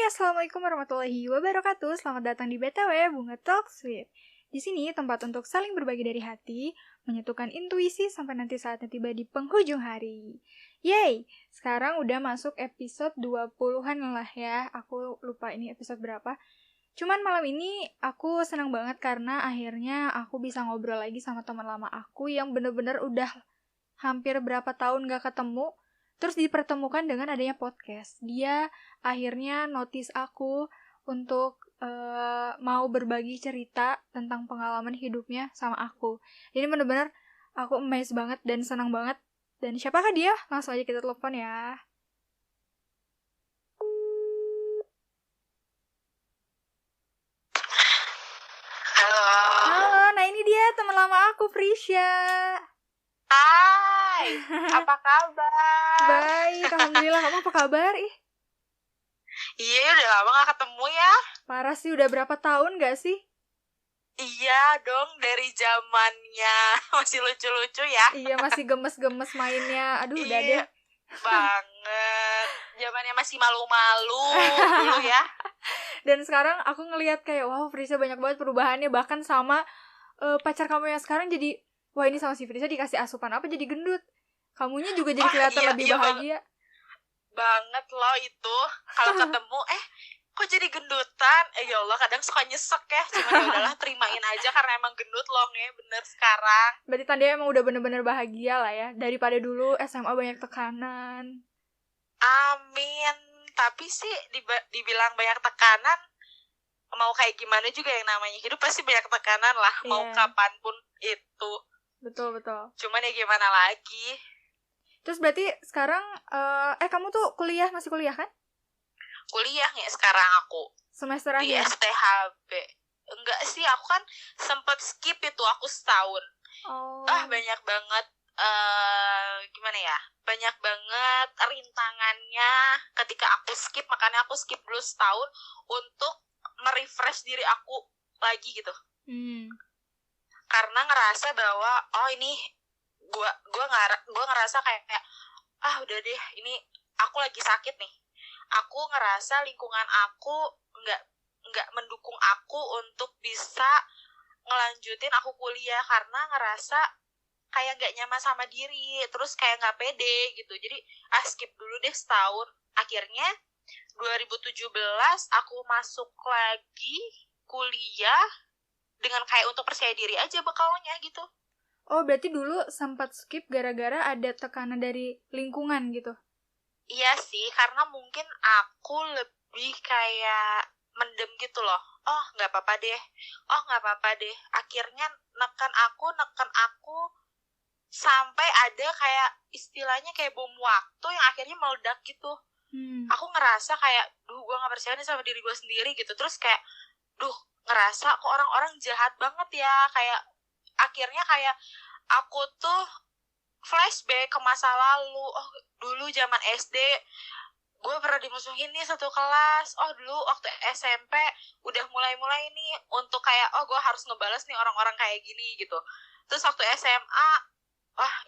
Assalamualaikum warahmatullahi wabarakatuh. Selamat datang di BTW Bunga Talk Sweet. Di sini tempat untuk saling berbagi dari hati, menyatukan intuisi sampai nanti saatnya tiba di penghujung hari. Yeay, sekarang udah masuk episode 20-an lah ya. Aku lupa ini episode berapa. Cuman malam ini aku senang banget karena akhirnya aku bisa ngobrol lagi sama teman lama aku yang bener-bener udah hampir berapa tahun gak ketemu. Terus dipertemukan dengan adanya podcast. Dia akhirnya notice aku untuk mau berbagi cerita tentang pengalaman hidupnya sama aku. Ini bener-bener aku amazed banget dan senang banget. Dan siapakah dia? Langsung aja kita telepon ya. Halo, nah ini dia teman lama aku, Prisya. Hai, apa kabar? Baik, alhamdulillah. Kamu apa kabar? Iya, udah lama gak ketemu ya. Parah sih, udah berapa tahun gak sih? Iya dong, dari zamannya masih lucu-lucu ya. Iya, masih gemes-gemes mainnya. Aduh, udah deh. Banget. Zamannya masih malu-malu dulu ya. Dan sekarang aku ngelihat kayak, wow, Prisya banyak banget perubahannya. Bahkan sama pacar kamu yang sekarang jadi, wah ini sama si Prisya dikasih asupan apa jadi gendut. Kamunya juga jadi kelihatan lebih bahagia. Banget loh itu. Kalau ketemu, kok jadi gendutan? Ya Allah, kadang suka nyesek ya. Cuma ya udahlah, terimain aja karena emang gendut loh nih, bener sekarang. Berarti tandanya emang udah bener-bener bahagia lah ya. Daripada dulu SMA banyak tekanan. Amin. Tapi sih dibilang banyak tekanan, mau kayak gimana juga yang namanya hidup pasti banyak tekanan lah. Yeah. Mau kapanpun itu. Betul. Cuman ya gimana lagi. Terus berarti sekarang, kamu tuh masih kuliah kan? Kuliah nih sekarang aku. Semester akhir? Di STHB. Enggak sih, aku kan sempet skip itu aku setahun. Oh. Banyak banget, gimana ya? Banyak banget rintangannya ketika aku skip. Makanya aku skip dulu setahun untuk merefresh diri aku lagi gitu. Karena ngerasa bahwa ini gue ngerasa kayak udah deh, ini aku lagi sakit nih. Aku ngerasa lingkungan aku nggak mendukung aku untuk bisa ngelanjutin aku kuliah karena ngerasa kayak nggak nyaman sama diri, terus kayak nggak pede gitu. Jadi skip dulu deh setahun. Akhirnya 2017 aku masuk lagi kuliah dengan kayak untuk percaya diri aja bakalnya gitu. Oh, berarti dulu sempat skip gara-gara ada tekanan dari lingkungan gitu? Iya sih, karena mungkin aku lebih kayak mendem gitu loh. Nggak apa-apa deh. Akhirnya neken aku sampai ada kayak istilahnya kayak bom waktu yang akhirnya meledak gitu. Aku ngerasa kayak, gue nggak percaya nih sama diri gue sendiri gitu. Terus kayak, ngerasa kok orang-orang jahat banget ya. Kayak akhirnya kayak aku tuh flashback ke masa lalu. Dulu zaman SD gue pernah dimusuhin nih satu kelas. Dulu waktu SMP udah mulai nih untuk kayak gue harus ngebales nih orang-orang kayak gini gitu. Terus waktu SMA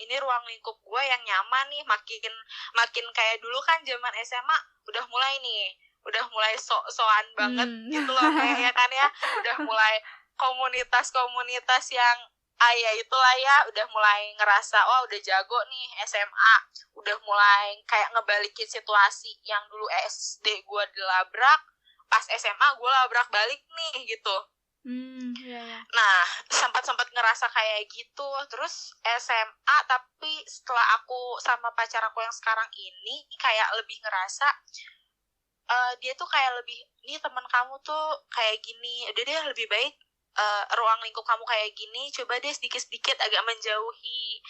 ini ruang lingkup gue yang nyaman nih. Makin kayak dulu kan zaman SMA udah mulai sok-sokan banget gitu loh kayak ya kan ya. Udah mulai komunitas yang ya itulah ya, udah mulai ngerasa udah jago nih SMA, udah mulai kayak ngebalikin situasi yang dulu SD gue dilabrak, pas SMA gue labrak balik nih gitu. Yeah. Nah, sempat ngerasa kayak gitu. Terus SMA, tapi setelah aku sama pacar aku yang sekarang ini kayak lebih ngerasa dia tuh kayak lebih, nih teman kamu tuh kayak gini, udah deh lebih baik ruang lingkup kamu kayak gini, coba deh sedikit-sedikit agak menjauhi.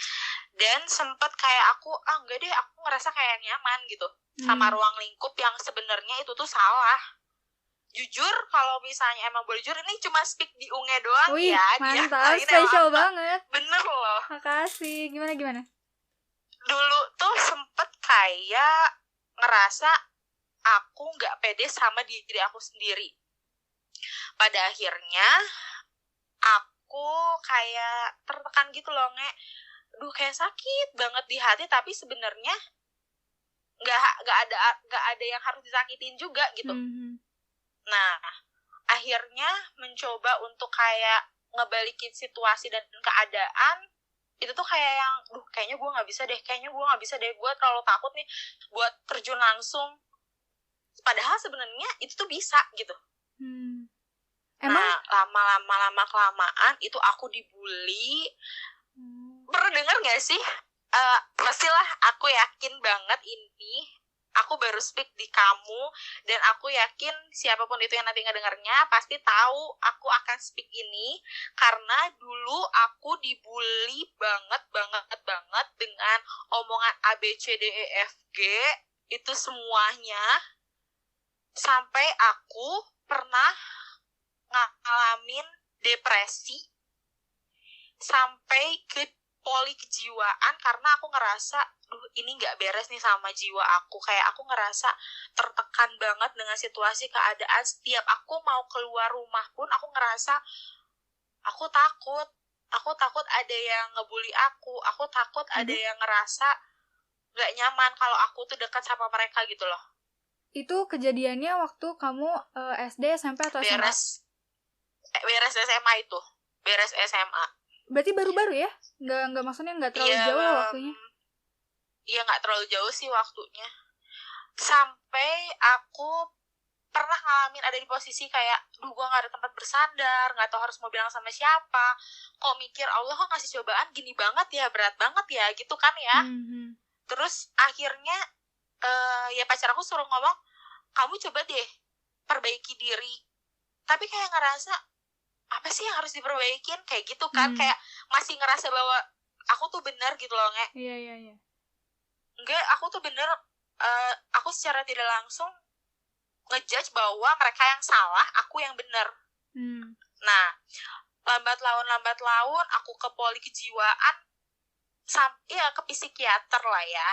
Dan sempet kayak aku enggak deh, aku ngerasa kayak nyaman gitu sama ruang lingkup yang sebenarnya itu tuh salah. Jujur, kalau misalnya emang boleh jujur, ini cuma speak di unge doang. Wih, ya mantap, spesial banget. Bener loh. Makasih. Gimana? Dulu tuh sempet kayak ngerasa aku nggak pede sama diri aku sendiri. Pada akhirnya aku kayak tertekan gitu loh, kayak sakit banget di hati, tapi sebenarnya nggak ada yang harus disakitin juga gitu. Nah, akhirnya mencoba untuk kayak ngebalikin situasi dan keadaan itu tuh kayak yang, kayaknya gue nggak bisa deh, gue terlalu takut nih buat terjun langsung. Padahal sebenarnya itu tuh bisa gitu. Emang? Nah, lama kelamaan itu aku dibully. Pernah dengar nggak sih? Pastilah aku yakin banget ini aku baru speak di kamu, dan aku yakin siapapun itu yang nanti ngedengarnya pasti tahu aku akan speak ini karena dulu aku dibully banget dengan omongan A B C D E F G itu semuanya, sampai aku pernah ngalamin depresi sampai ke poli kejiwaan karena aku ngerasa ini nggak beres nih sama jiwa aku. Kayak aku ngerasa tertekan banget dengan situasi keadaan. Setiap aku mau keluar rumah pun aku ngerasa aku takut ada yang ngebully aku takut ada yang ngerasa nggak nyaman kalau aku tuh dekat sama mereka gitu loh. Itu kejadiannya waktu kamu SD, SMP atau SMA? Beres SMA itu. Beres SMA. Berarti baru-baru ya? Nggak maksudnya nggak terlalu jauh lah waktunya? Iya, nggak terlalu jauh sih waktunya. Sampai aku pernah ngalamin ada di posisi kayak, gue nggak ada tempat bersandar, nggak tahu harus mau bilang sama siapa. Kok mikir, Allah kok ngasih cobaan gini banget ya, berat banget ya, gitu kan ya. Terus akhirnya, ya pacar aku suruh ngomong, kamu coba deh perbaiki diri. Tapi kayak ngerasa, apa sih yang harus diperbaikin kayak gitu kan. Kayak masih ngerasa bahwa aku tuh benar gitu loh, nge. Iya. Enggak, aku tuh bener, aku secara tidak langsung ngejudge bahwa mereka yang salah, aku yang benar. Nah, lambat laun aku ke poli kejiwaan, ke psikiater lah ya.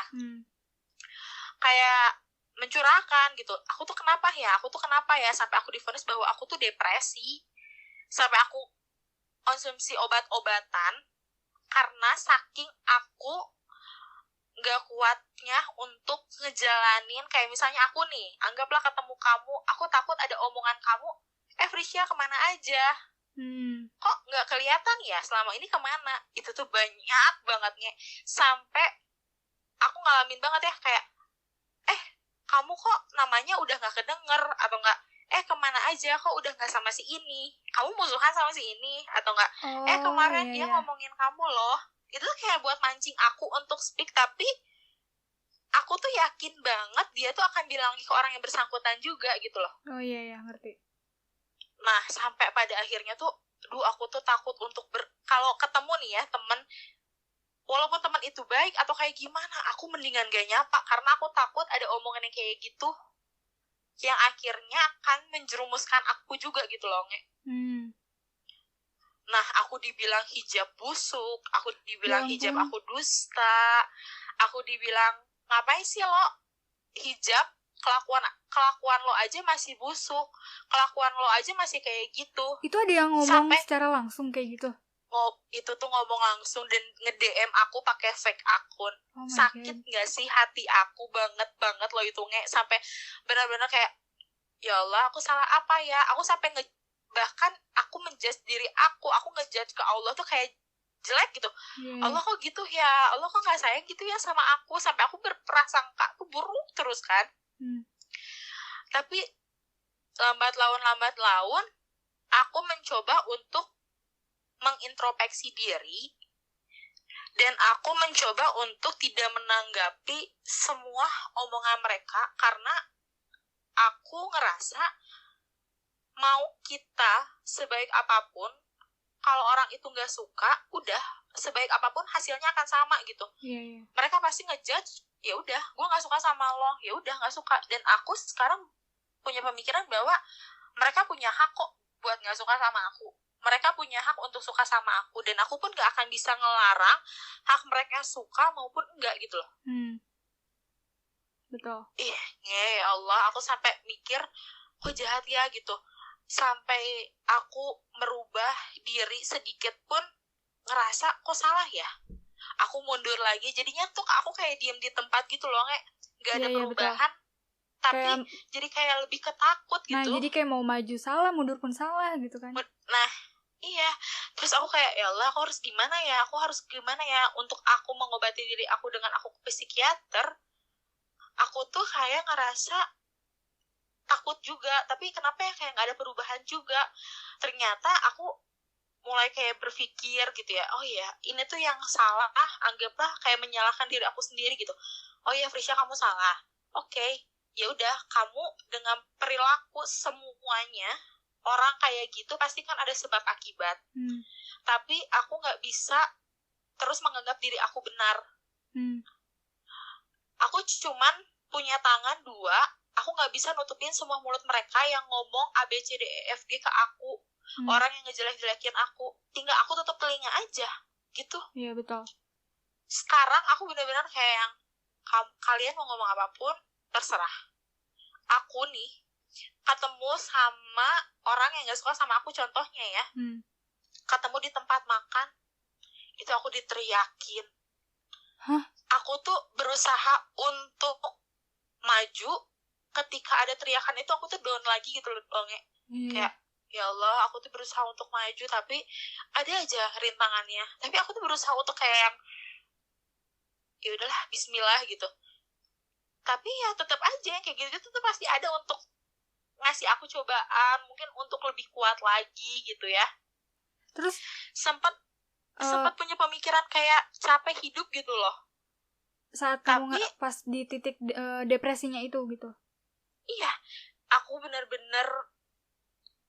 Kayak mencurahkan gitu, aku tuh kenapa ya sampai aku divonis bahwa aku tuh depresi, sampai aku konsumsi obat-obatan karena saking aku gak kuatnya untuk ngejalanin. Kayak misalnya aku nih, anggaplah ketemu kamu, aku takut ada omongan kamu, Frisya kemana aja, kok gak kelihatan ya selama ini, kemana. Itu tuh banyak bangetnya, sampai aku ngalamin banget ya kayak, kamu kok namanya udah gak kedenger, atau gak, kemana aja, kok udah gak sama si ini, kamu musuhan sama si ini, atau gak, kemarin dia ngomongin kamu loh. Itu tuh kayak buat mancing aku untuk speak, tapi aku tuh yakin banget dia tuh akan bilang ke orang yang bersangkutan juga gitu loh. Oh iya, ngerti. Nah, sampai pada akhirnya tuh, aku tuh takut untuk kalau ketemu nih ya temen, walaupun teman itu baik atau kayak gimana, aku mendingan gak nyapa karena aku takut ada omongan yang kayak gitu yang akhirnya akan menjerumuskan aku juga gitu loh, nge. Nah, aku dibilang hijab busuk, aku dibilang hijab aku dusta, aku dibilang, ngapain sih lo hijab, kelakuan lo aja masih busuk, kelakuan lo aja masih kayak gitu. Itu ada yang ngomong secara langsung kayak gitu? Itu tuh ngomong langsung dan nge-DM aku pakai fake akun. Sakit gak sih hati aku banget lo itu, nge. Sampai benar-benar kayak, ya Allah, aku salah apa ya? Aku sampai bahkan aku menjudge diri aku ngejudge ke Allah tuh kayak jelek gitu. Allah kok gitu ya, Allah kok gak sayang gitu ya sama aku, sampai aku berprasangka tuh buruk terus kan. Tapi lambat laun aku mencoba untuk mengintrospeksi diri, dan aku mencoba untuk tidak menanggapi semua omongan mereka, karena aku ngerasa mau kita sebaik apapun, kalau orang itu nggak suka, udah sebaik apapun hasilnya akan sama gitu. Mereka pasti ngejudge, ya udah, gue nggak suka sama lo, ya udah nggak suka. Dan aku sekarang punya pemikiran bahwa mereka punya hak kok buat nggak suka sama aku. Mereka punya hak untuk suka sama aku, dan aku pun nggak akan bisa ngelarang hak mereka suka maupun enggak gitu loh. Betul. Ya Allah, aku sampai mikir, kok jahat ya gitu. Sampai aku merubah diri sedikit pun ngerasa kok salah ya. Aku mundur lagi, jadinya tuh aku kayak diem di tempat gitu loh, nge. nggak ada Iya, perubahan, tapi kayak, jadi kayak lebih ketakut gitu. nah jadi kayak mau maju salah, mundur pun salah gitu kan. Nah iya, terus aku kayak ya Allah, aku harus gimana ya untuk aku mengobati diri aku dengan aku ke psikiater. Aku tuh kayak ngerasa takut juga, tapi kenapa ya kayak nggak ada perubahan juga. Ternyata aku mulai kayak berpikir gitu ya, oh iya ini tuh yang salah, anggaplah kayak menyalahkan diri aku sendiri gitu. Oh iya Frisya, kamu salah. Oke, ya udah, kamu dengan perilaku semuanya orang kayak gitu pasti kan ada sebab akibat. Tapi aku nggak bisa terus menganggap diri aku benar. Aku cuman punya tangan dua, aku nggak bisa nutupin semua mulut mereka yang ngomong A B C D E F G ke aku. Orang yang ngejelek-jelekin aku, tinggal aku tutup telinga aja gitu. Iya betul. Sekarang aku benar-benar kayak yang kalian mau ngomong apapun terserah. Aku nih ketemu sama orang yang gak suka sama aku, contohnya ya, ketemu di tempat makan, itu aku diteriakin. Aku tuh berusaha untuk maju, ketika ada teriakan itu aku tuh down lagi gitu loh, kayak ya Allah, aku tuh berusaha untuk maju tapi ada aja rintangannya. Tapi aku tuh berusaha untuk kayak ya udahlah, bismillah gitu. Tapi ya tetap aja kayak gitu tuh pasti ada untuk ngasih aku cobaan, mungkin untuk lebih kuat lagi gitu ya. Terus sempat punya pemikiran kayak capek hidup gitu loh. Saat kamu pas di titik depresinya itu gitu. Iya, aku bener-bener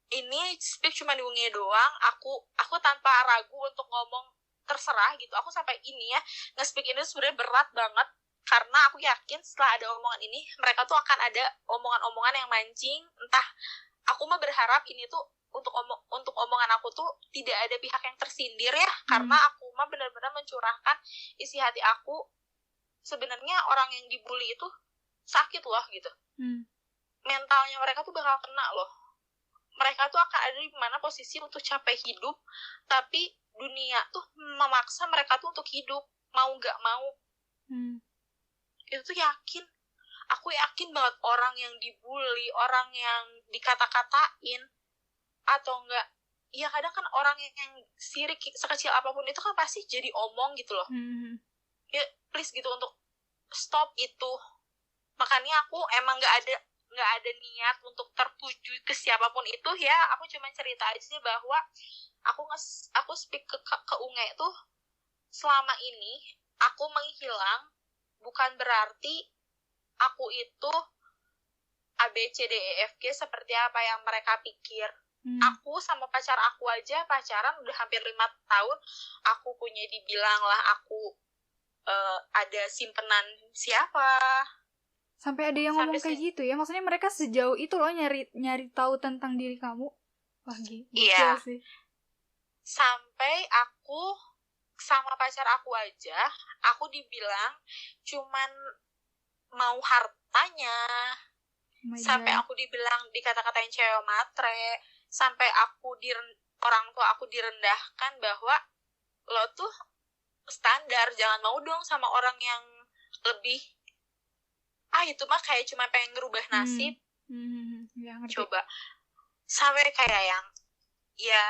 ini speak cuma di ungi doang. Aku tanpa ragu untuk ngomong terserah gitu. Aku sampai ini ya, nge-speak ini sebenarnya berat banget, karena aku yakin setelah ada omongan ini, mereka tuh akan ada omongan-omongan yang mancing. Entah, aku mah berharap ini tuh untuk omongan aku tuh tidak ada pihak yang tersindir ya, karena aku mah benar-benar mencurahkan isi hati aku. Sebenarnya orang yang dibully itu sakit loh gitu. Mentalnya mereka tuh bakal kena loh. Mereka tuh akan ada di mana posisi untuk capek hidup, tapi dunia tuh memaksa mereka tuh untuk hidup, mau nggak mau. Itu tuh yakin. Aku yakin banget orang yang dibully, orang yang dikata-katain, atau enggak, ya kadang kan orang yang sirik sekecil apapun itu kan pasti jadi omong gitu loh. Ya please gitu untuk stop itu. Makanya aku emang nggak ada niat untuk tertuju ke siapapun itu ya. Aku cuma cerita aja bahwa aku speak ke Unge tuh, selama ini aku menghilang bukan berarti aku itu ABCDEFG seperti apa yang mereka pikir. Aku sama pacar aku aja pacaran udah hampir 5 tahun. Aku punya dibilang lah aku ada simpenan siapa. Sampai ada yang ngomong kayak gitu ya. Maksudnya mereka sejauh itu loh nyari tahu tentang diri kamu. Wah gitu iya sih. Sampai aku sama pacar aku aja, aku dibilang cuman mau hartanya. Sampai aku dibilang, dikata-katain cewek matre. Sampai orang tua aku direndahkan bahwa lo tuh standar, jangan mau dong sama orang yang lebih. Itu mah kayak cuma pengen ngerubah nasib. Ya, coba sampai kayak yang ya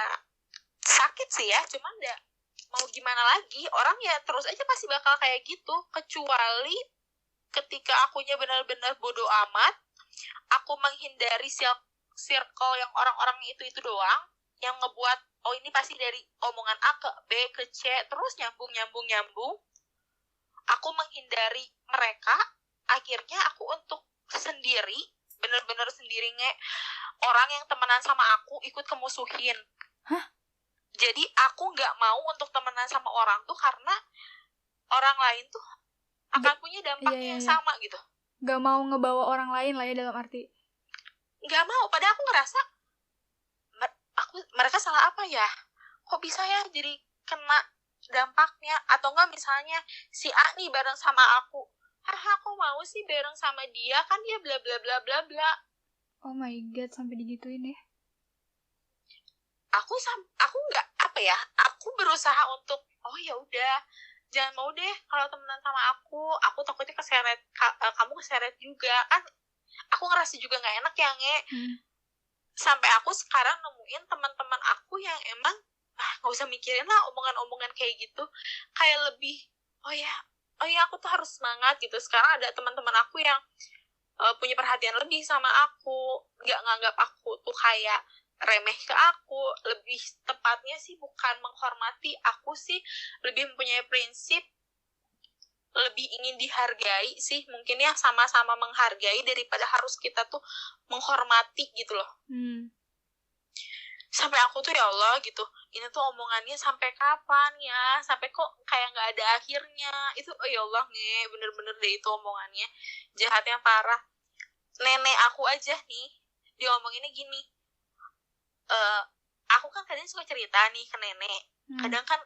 sakit sih ya, cuman enggak mau gimana lagi, orang ya terus aja pasti bakal kayak gitu, kecuali ketika akunya benar-benar bodoh amat, aku menghindari circle yang orang-orang itu doang, yang ngebuat oh ini pasti dari omongan A ke B ke C terus nyambung. Aku menghindari mereka, akhirnya aku untuk sendiri, bener-bener sendiri orang yang temenan sama aku ikut kemusuhin. Jadi aku nggak mau untuk temenan sama orang tuh karena orang lain tuh akan punya dampaknya yang sama gitu. Nggak mau ngebawa orang lain lah ya, dalam arti nggak mau. Padahal aku ngerasa mereka salah apa ya, kok bisa ya jadi kena dampaknya. Atau enggak misalnya si A nih bareng sama aku, aku mau sih bareng sama dia, kan dia bla bla bla bla bla. Oh my god, sampai digituin ya. Aku nggak aku berusaha untuk oh ya udah, jangan mau deh kalau temenan sama aku takutnya keseret, kamu keseret juga kan. Aku ngerasa juga nggak enak ya nge. Sampai aku sekarang nemuin teman-teman aku yang emang nggak usah mikirin lah omongan-omongan kayak gitu, kayak lebih oh ya aku tuh harus semangat gitu. Sekarang ada teman-teman aku yang punya perhatian lebih sama aku, nggak nganggap aku tuh kayak remeh ke aku. Lebih tepatnya sih bukan menghormati, aku sih lebih mempunyai prinsip lebih ingin dihargai sih mungkin ya, sama-sama menghargai daripada harus kita tuh menghormati gitu loh. Sampai aku tuh ya Allah gitu, ini tuh omongannya sampai kapan ya, sampai kok kayak nggak ada akhirnya. Itu oh ya Allah nge, bener-bener deh itu omongannya jahatnya parah. Nenek aku aja nih diomonginnya gini, aku kan kadang suka cerita nih ke nenek, kadang kan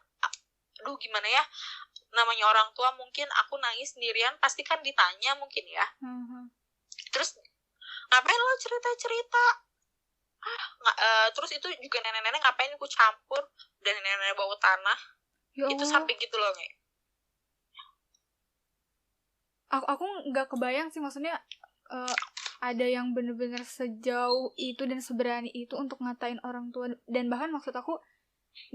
aduh gimana ya, namanya orang tua mungkin aku nangis sendirian pasti kan ditanya mungkin ya. Terus ngapain lo cerita-cerita, terus itu juga nenek-nenek ngapain aku campur, dan nenek-nenek bau tanah ya itu sampai gitu loh nih. Aku nggak kebayang sih, maksudnya ada yang bener-bener sejauh itu dan seberani itu untuk ngatain orang tua. Dan bahkan maksud aku,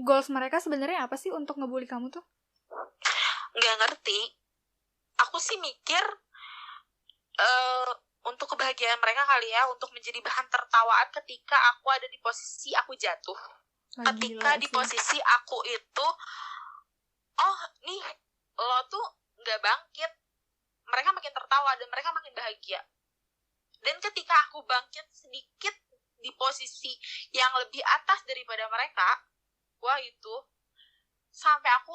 goals mereka sebenarnya apa sih untuk ngebully kamu tuh? Nggak ngerti. Aku sih mikir untuk kebahagiaan mereka kali ya, untuk menjadi bahan tertawaan ketika aku ada di posisi aku jatuh. Ketika di posisi aku itu, oh nih lo tuh nggak bangkit, mereka makin tertawa dan mereka makin bahagia. Dan ketika aku bangkit sedikit di posisi yang lebih atas daripada mereka, wah itu sampai aku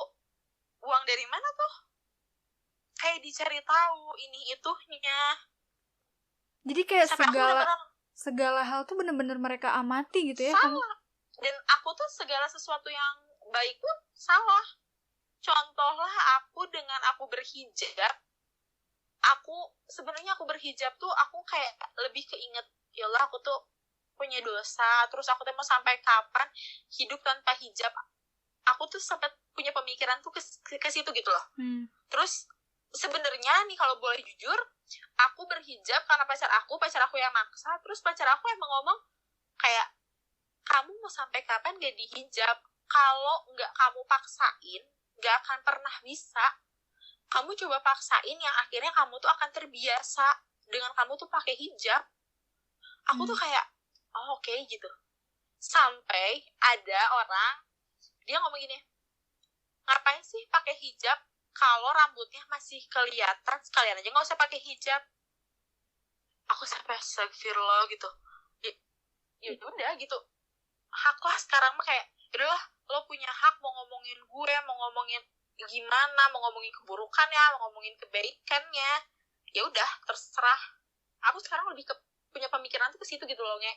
uang dari mana tuh kayak dicari tahu ini itunya. Jadi kayak segala hal tuh bener-bener mereka amati gitu ya. Salah. Dan aku tuh segala sesuatu yang baik pun salah. Contohlah aku dengan aku berhijab, sebenarnya aku berhijab tuh aku kayak lebih keinget, ya Allah aku tuh punya dosa, terus aku tuh mau sampai kapan hidup tanpa hijab. Aku tuh sempat punya pemikiran tuh ke situ gitu loh. Terus sebenarnya nih kalau boleh jujur, aku berhijab karena pacar aku yang maksa. Terus pacar aku emang ngomong kayak, kamu mau sampai kapan gak dihijab? Kalau nggak kamu paksain, nggak akan pernah bisa. Kamu coba paksain yang akhirnya kamu tuh akan terbiasa dengan kamu tuh pakai hijab. Aku tuh kayak, oh oke gitu. Sampai ada orang, dia ngomong gini, ngapain sih pakai hijab kalau rambutnya masih kelihatan, sekalian aja nggak usah pakai hijab. Aku sampai astagfirullah gitu. Ya udah gitu. Hak lah sekarang mah kayak, udahlah lo punya hak mau ngomongin gue, mau ngomongin gimana, mau ngomongin keburukannya, mau ngomongin kebaikannya, ya udah terserah. Aku sekarang lebih punya pemikiran tuh ke situ gitu loh nge.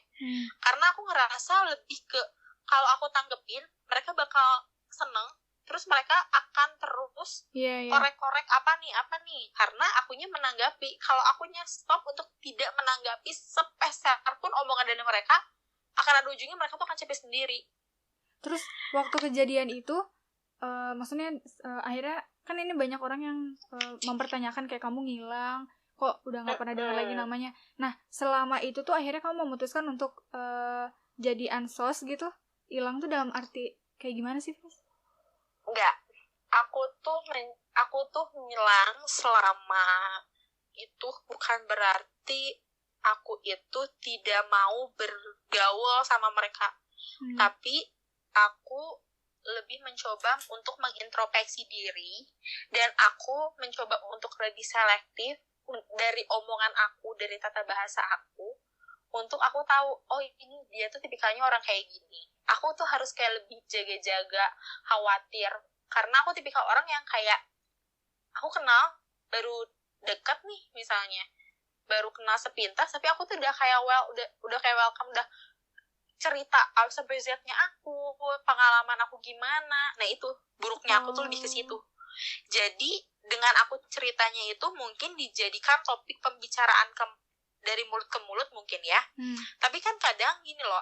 Karena aku ngerasa lebih ke kalau aku tanggepin mereka bakal seneng, terus mereka akan terus korek-korek apa nih, karena akunya menanggapi. Kalau akunya stop untuk tidak menanggapi sepeser pun omongan dari mereka, akan ada ujungnya mereka tuh akan capek sendiri. Terus waktu kejadian itu maksudnya akhirnya kan ini banyak orang yang mempertanyakan kayak kamu ngilang, kok udah nggak pernah dengar lagi namanya. Nah selama itu tuh akhirnya kamu memutuskan untuk jadi ansos gitu. Hilang tuh dalam arti kayak gimana sih, Fes? Enggak, aku tuh ngilang selama itu bukan berarti aku itu tidak mau bergaul sama mereka. Tapi aku lebih mencoba untuk mengintrospeksi diri, dan aku mencoba untuk lebih selektif dari omongan aku, dari tata bahasa aku, untuk aku tahu, oh ini dia tuh tipikalnya orang kayak gini. Aku tuh harus kayak lebih jaga-jaga, khawatir, karena aku tipikal orang yang kayak, aku kenal, baru dekat nih misalnya, baru kenal sepintas, tapi aku tuh udah kayak udah kayak welcome, udah cerita A sampai Z-nya aku, pengalaman aku gimana. Nah itu buruknya aku tuh lebih ke situ. Jadi dengan aku ceritanya itu mungkin dijadikan topik pembicaraan dari mulut ke mulut mungkin ya. Tapi kan kadang gini loh,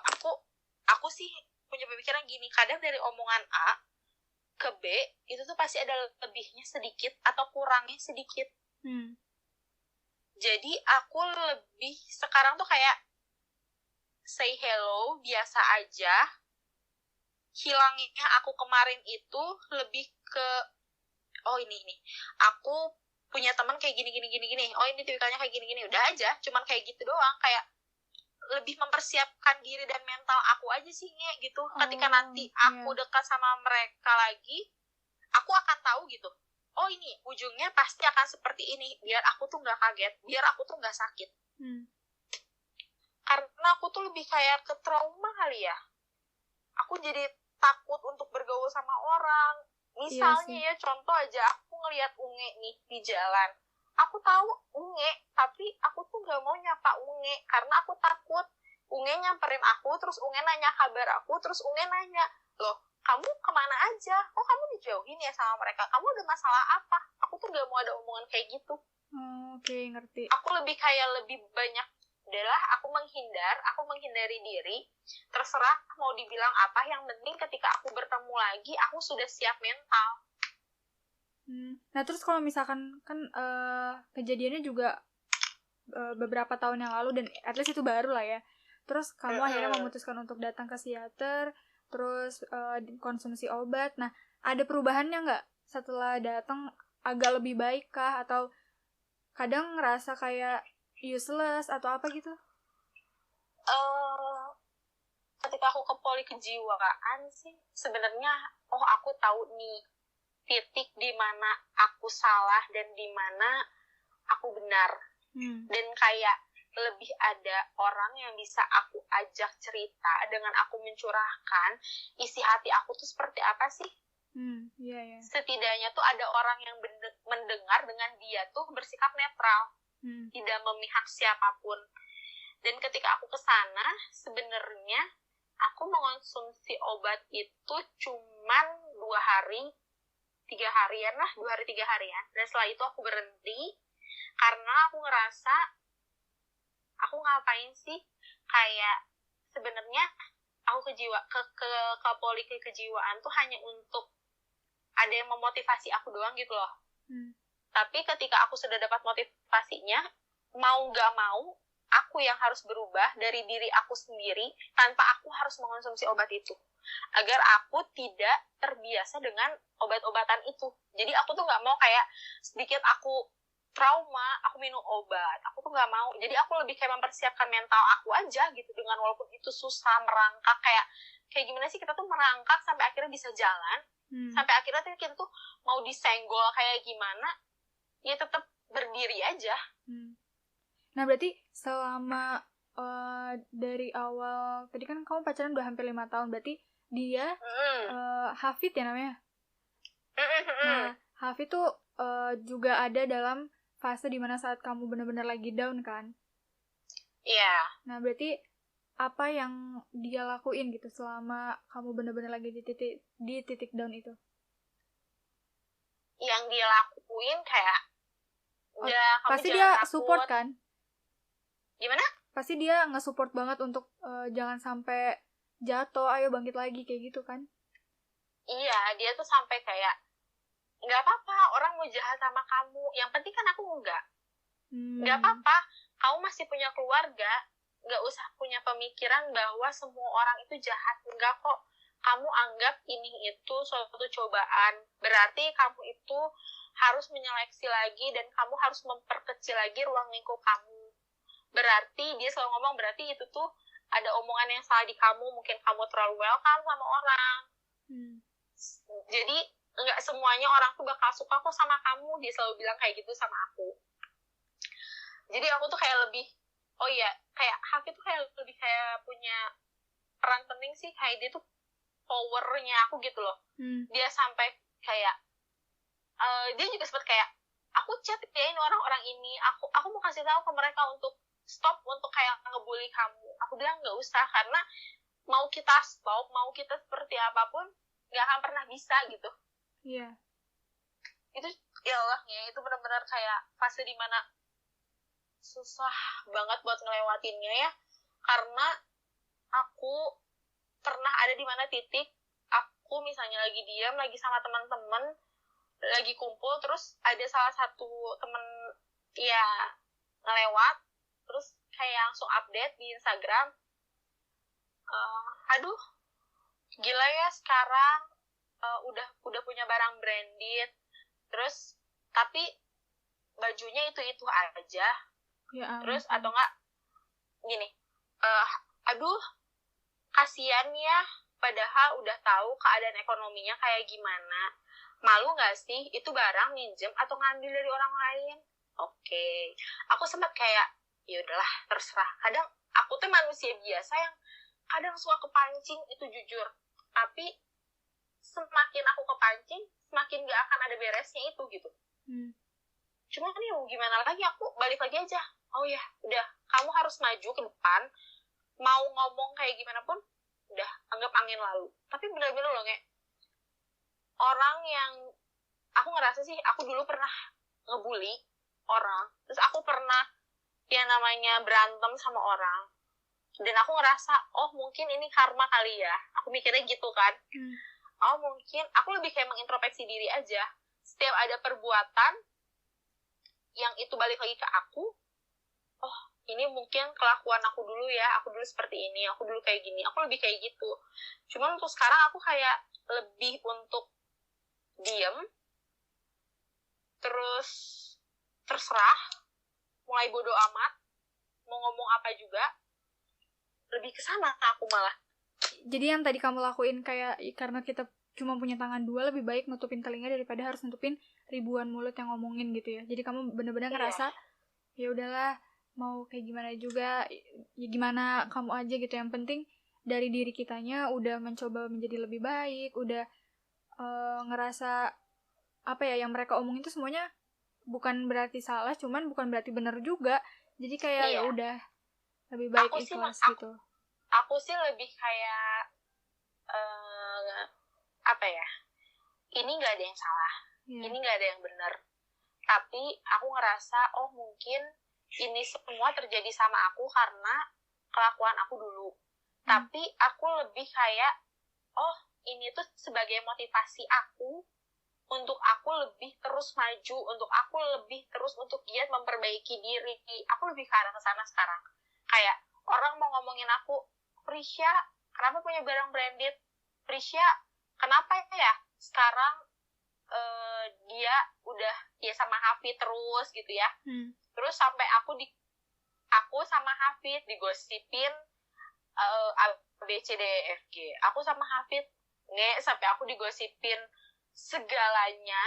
aku sih punya pemikiran gini, kadang dari omongan A ke B itu tuh pasti ada lebihnya sedikit atau kurangnya sedikit. Jadi aku lebih sekarang tuh kayak say hello biasa aja. Hilangnya aku kemarin itu lebih ke ini aku punya teman kayak gini, oh ini tipikalnya kayak gini, udah aja, cuman kayak gitu doang, kayak lebih mempersiapkan diri dan mental aku aja sih gitu. Ketika nanti aku dekat sama mereka lagi, aku akan tahu gitu, oh ini ujungnya pasti akan seperti ini, biar aku tuh nggak kaget, biar aku tuh nggak sakit. Karena aku tuh lebih kayak ke trauma kali ya, aku jadi takut untuk bergaul sama orang. Misalnya ya, contoh aja, aku ngelihat Unge nih di jalan. Aku tahu Unge, tapi aku tuh gak mau nyapa Unge, karena aku takut Unge nyamperin aku, terus Unge nanya kabar aku, terus Unge nanya, loh, kamu kemana aja? Oh, kamu dijauhin ya sama mereka? Kamu ada masalah apa? Aku tuh gak mau ada omongan kayak gitu. Oke, ngerti. Aku lebih banyak adalah aku menghindari diri, terserah mau dibilang apa, yang penting ketika aku bertemu lagi aku sudah siap mental. Nah terus kalau misalkan kan kejadiannya juga beberapa tahun yang lalu dan at least itu baru lah ya, terus kamu akhirnya memutuskan untuk datang ke psikiater, terus konsumsi obat. Nah ada perubahannya nggak setelah datang? Agak lebih baik kah, atau kadang ngerasa kayak useless atau apa gitu? Ketika aku ke poli kejiwaan sih sebenarnya aku tahu nih titik di mana aku salah dan di mana aku benar. Dan kayak lebih ada orang yang bisa aku ajak cerita dengan aku mencurahkan isi hati aku tuh seperti apa sih. Setidaknya tuh ada orang yang mendengar dengan dia tuh bersikap netral, tidak memihak siapapun. Dan ketika aku kesana, sebenarnya aku mengonsumsi obat itu cuman 2 hari 3 harian lah, 2 hari 3 harian. Dan setelah itu aku berhenti karena aku ngerasa aku ngapain sih, kayak sebenarnya aku ke poli kejiwaan tuh hanya untuk ada yang memotivasi aku doang gitu loh. Tapi ketika aku sudah dapat motivasinya, mau gak mau aku yang harus berubah dari diri aku sendiri tanpa aku harus mengonsumsi obat itu, agar aku tidak terbiasa dengan obat-obatan itu. Jadi aku tuh gak mau kayak sedikit aku trauma, aku minum obat. Aku tuh gak mau. Jadi aku lebih kayak mempersiapkan mental aku aja gitu, dengan walaupun itu susah, merangkak, kayak gimana sih kita tuh merangkak sampai akhirnya bisa jalan, sampai akhirnya kita tuh mau disenggol kayak gimana, ya tetap berdiri aja. Nah berarti selama dari awal, tadi kan kamu pacaran udah hampir 5 tahun, berarti dia Hafid ya namanya? Nah Hafid tuh juga ada dalam fase dimana saat kamu benar-benar lagi down kan? Iya. Nah berarti apa yang dia lakuin gitu selama kamu benar-benar lagi di titik down itu? Yang dia lakuin kayak pasti dia support kan? Gimana? Pasti dia nge-support banget untuk jangan sampai jatuh, ayo bangkit lagi, kayak gitu kan? Iya, dia tuh sampai kayak nggak apa-apa orang mau jahat sama kamu, yang penting kan aku enggak. Nggak apa-apa, kamu masih punya keluarga, nggak usah punya pemikiran bahwa semua orang itu jahat. Enggak kok, kamu anggap ini itu suatu cobaan, berarti kamu itu harus menyeleksi lagi dan kamu harus memperkecil lagi ruang lingkup kamu. Berarti dia selalu ngomong, berarti itu tuh ada omongan yang salah di kamu, mungkin kamu terlalu welcome sama orang. Jadi nggak semuanya orang tuh bakal suka kok sama kamu, dia selalu bilang kayak gitu sama aku. Jadi aku tuh kayak lebih, kayak Haki tuh kayak lebih kayak punya peran penting sih, kayak dia tuh powernya aku gitu loh. Dia sampai kayak dia juga sempat kayak, aku chat ya ini orang-orang ini, aku mau kasih tahu ke mereka untuk stop untuk kayak ngebully kamu. Aku bilang nggak usah, karena mau kita stop, mau kita seperti apapun nggak akan pernah bisa gitu. Iya. Itu ya Allah ya, itu benar-benar kayak fase dimana susah banget buat ngelewatinnya ya, karena aku pernah ada di mana titik aku misalnya lagi diam, lagi sama teman-teman, lagi kumpul, terus ada salah satu temen ya ngelewat, terus kayak langsung update di Instagram, aduh gila ya sekarang udah punya barang branded, terus tapi bajunya itu aja, Ya terus ampun. atau enggak gini, aduh kasian ya, padahal udah tahu keadaan ekonominya kayak gimana, malu nggak sih itu barang minjem atau ngambil dari orang lain? Oke. Aku sempat kayak ya udahlah terserah, kadang aku tuh manusia biasa yang kadang suka kepancing, itu jujur, tapi semakin aku kepancing semakin gak akan ada beresnya itu gitu. Cuma nih mau gimana lagi, aku balik lagi aja, oh ya udah, kamu harus maju ke depan, mau ngomong kayak gimana pun udah anggap angin lalu. Tapi bener-bener loh kayak orang yang aku ngerasa sih, aku dulu pernah ngebully orang, terus aku pernah yang namanya berantem sama orang, dan aku ngerasa oh mungkin ini karma kali ya, aku mikirnya gitu kan. Oh mungkin aku lebih kayak mengintrospeksi diri aja, setiap ada perbuatan yang itu balik lagi ke aku, oh ini mungkin kelakuan aku dulu ya, aku dulu seperti ini, aku dulu kayak gini, aku lebih kayak gitu. Cuman untuk sekarang aku kayak lebih untuk diem, terus terserah, mulai bodo amat, mau ngomong apa juga, lebih ke sana aku malah. Jadi yang tadi kamu lakuin kayak karena kita cuma punya tangan dua, lebih baik nutupin telinga daripada harus nutupin ribuan mulut yang ngomongin gitu ya. Jadi kamu benar-benar ngerasa ya udahlah, mau kayak gimana juga ya gimana kamu aja gitu, yang penting dari diri kitanya udah mencoba menjadi lebih baik, udah ngerasa apa ya yang mereka omongin itu semuanya bukan berarti salah, cuman bukan berarti benar juga. Jadi kayak ya udah lebih baik aku ikhlas gitu. Aku sih lebih kayak apa ya, ini nggak ada yang salah, ini nggak ada yang benar, tapi aku ngerasa oh mungkin ini semua terjadi sama aku karena kelakuan aku dulu. Tapi aku lebih kayak oh ini tuh sebagai motivasi aku untuk aku lebih terus maju, untuk aku lebih terus untuk giat memperbaiki diri. Aku lebih ke arah kesana sekarang. Kayak orang mau ngomongin aku, Prisya kenapa punya barang branded, Prisya kenapa ya sekarang dia udah ya sama Hafid terus gitu ya. Terus sampai aku sama Hafid digosipin A B C D E F G. Aku sama Hafid sampai aku digosipin segalanya.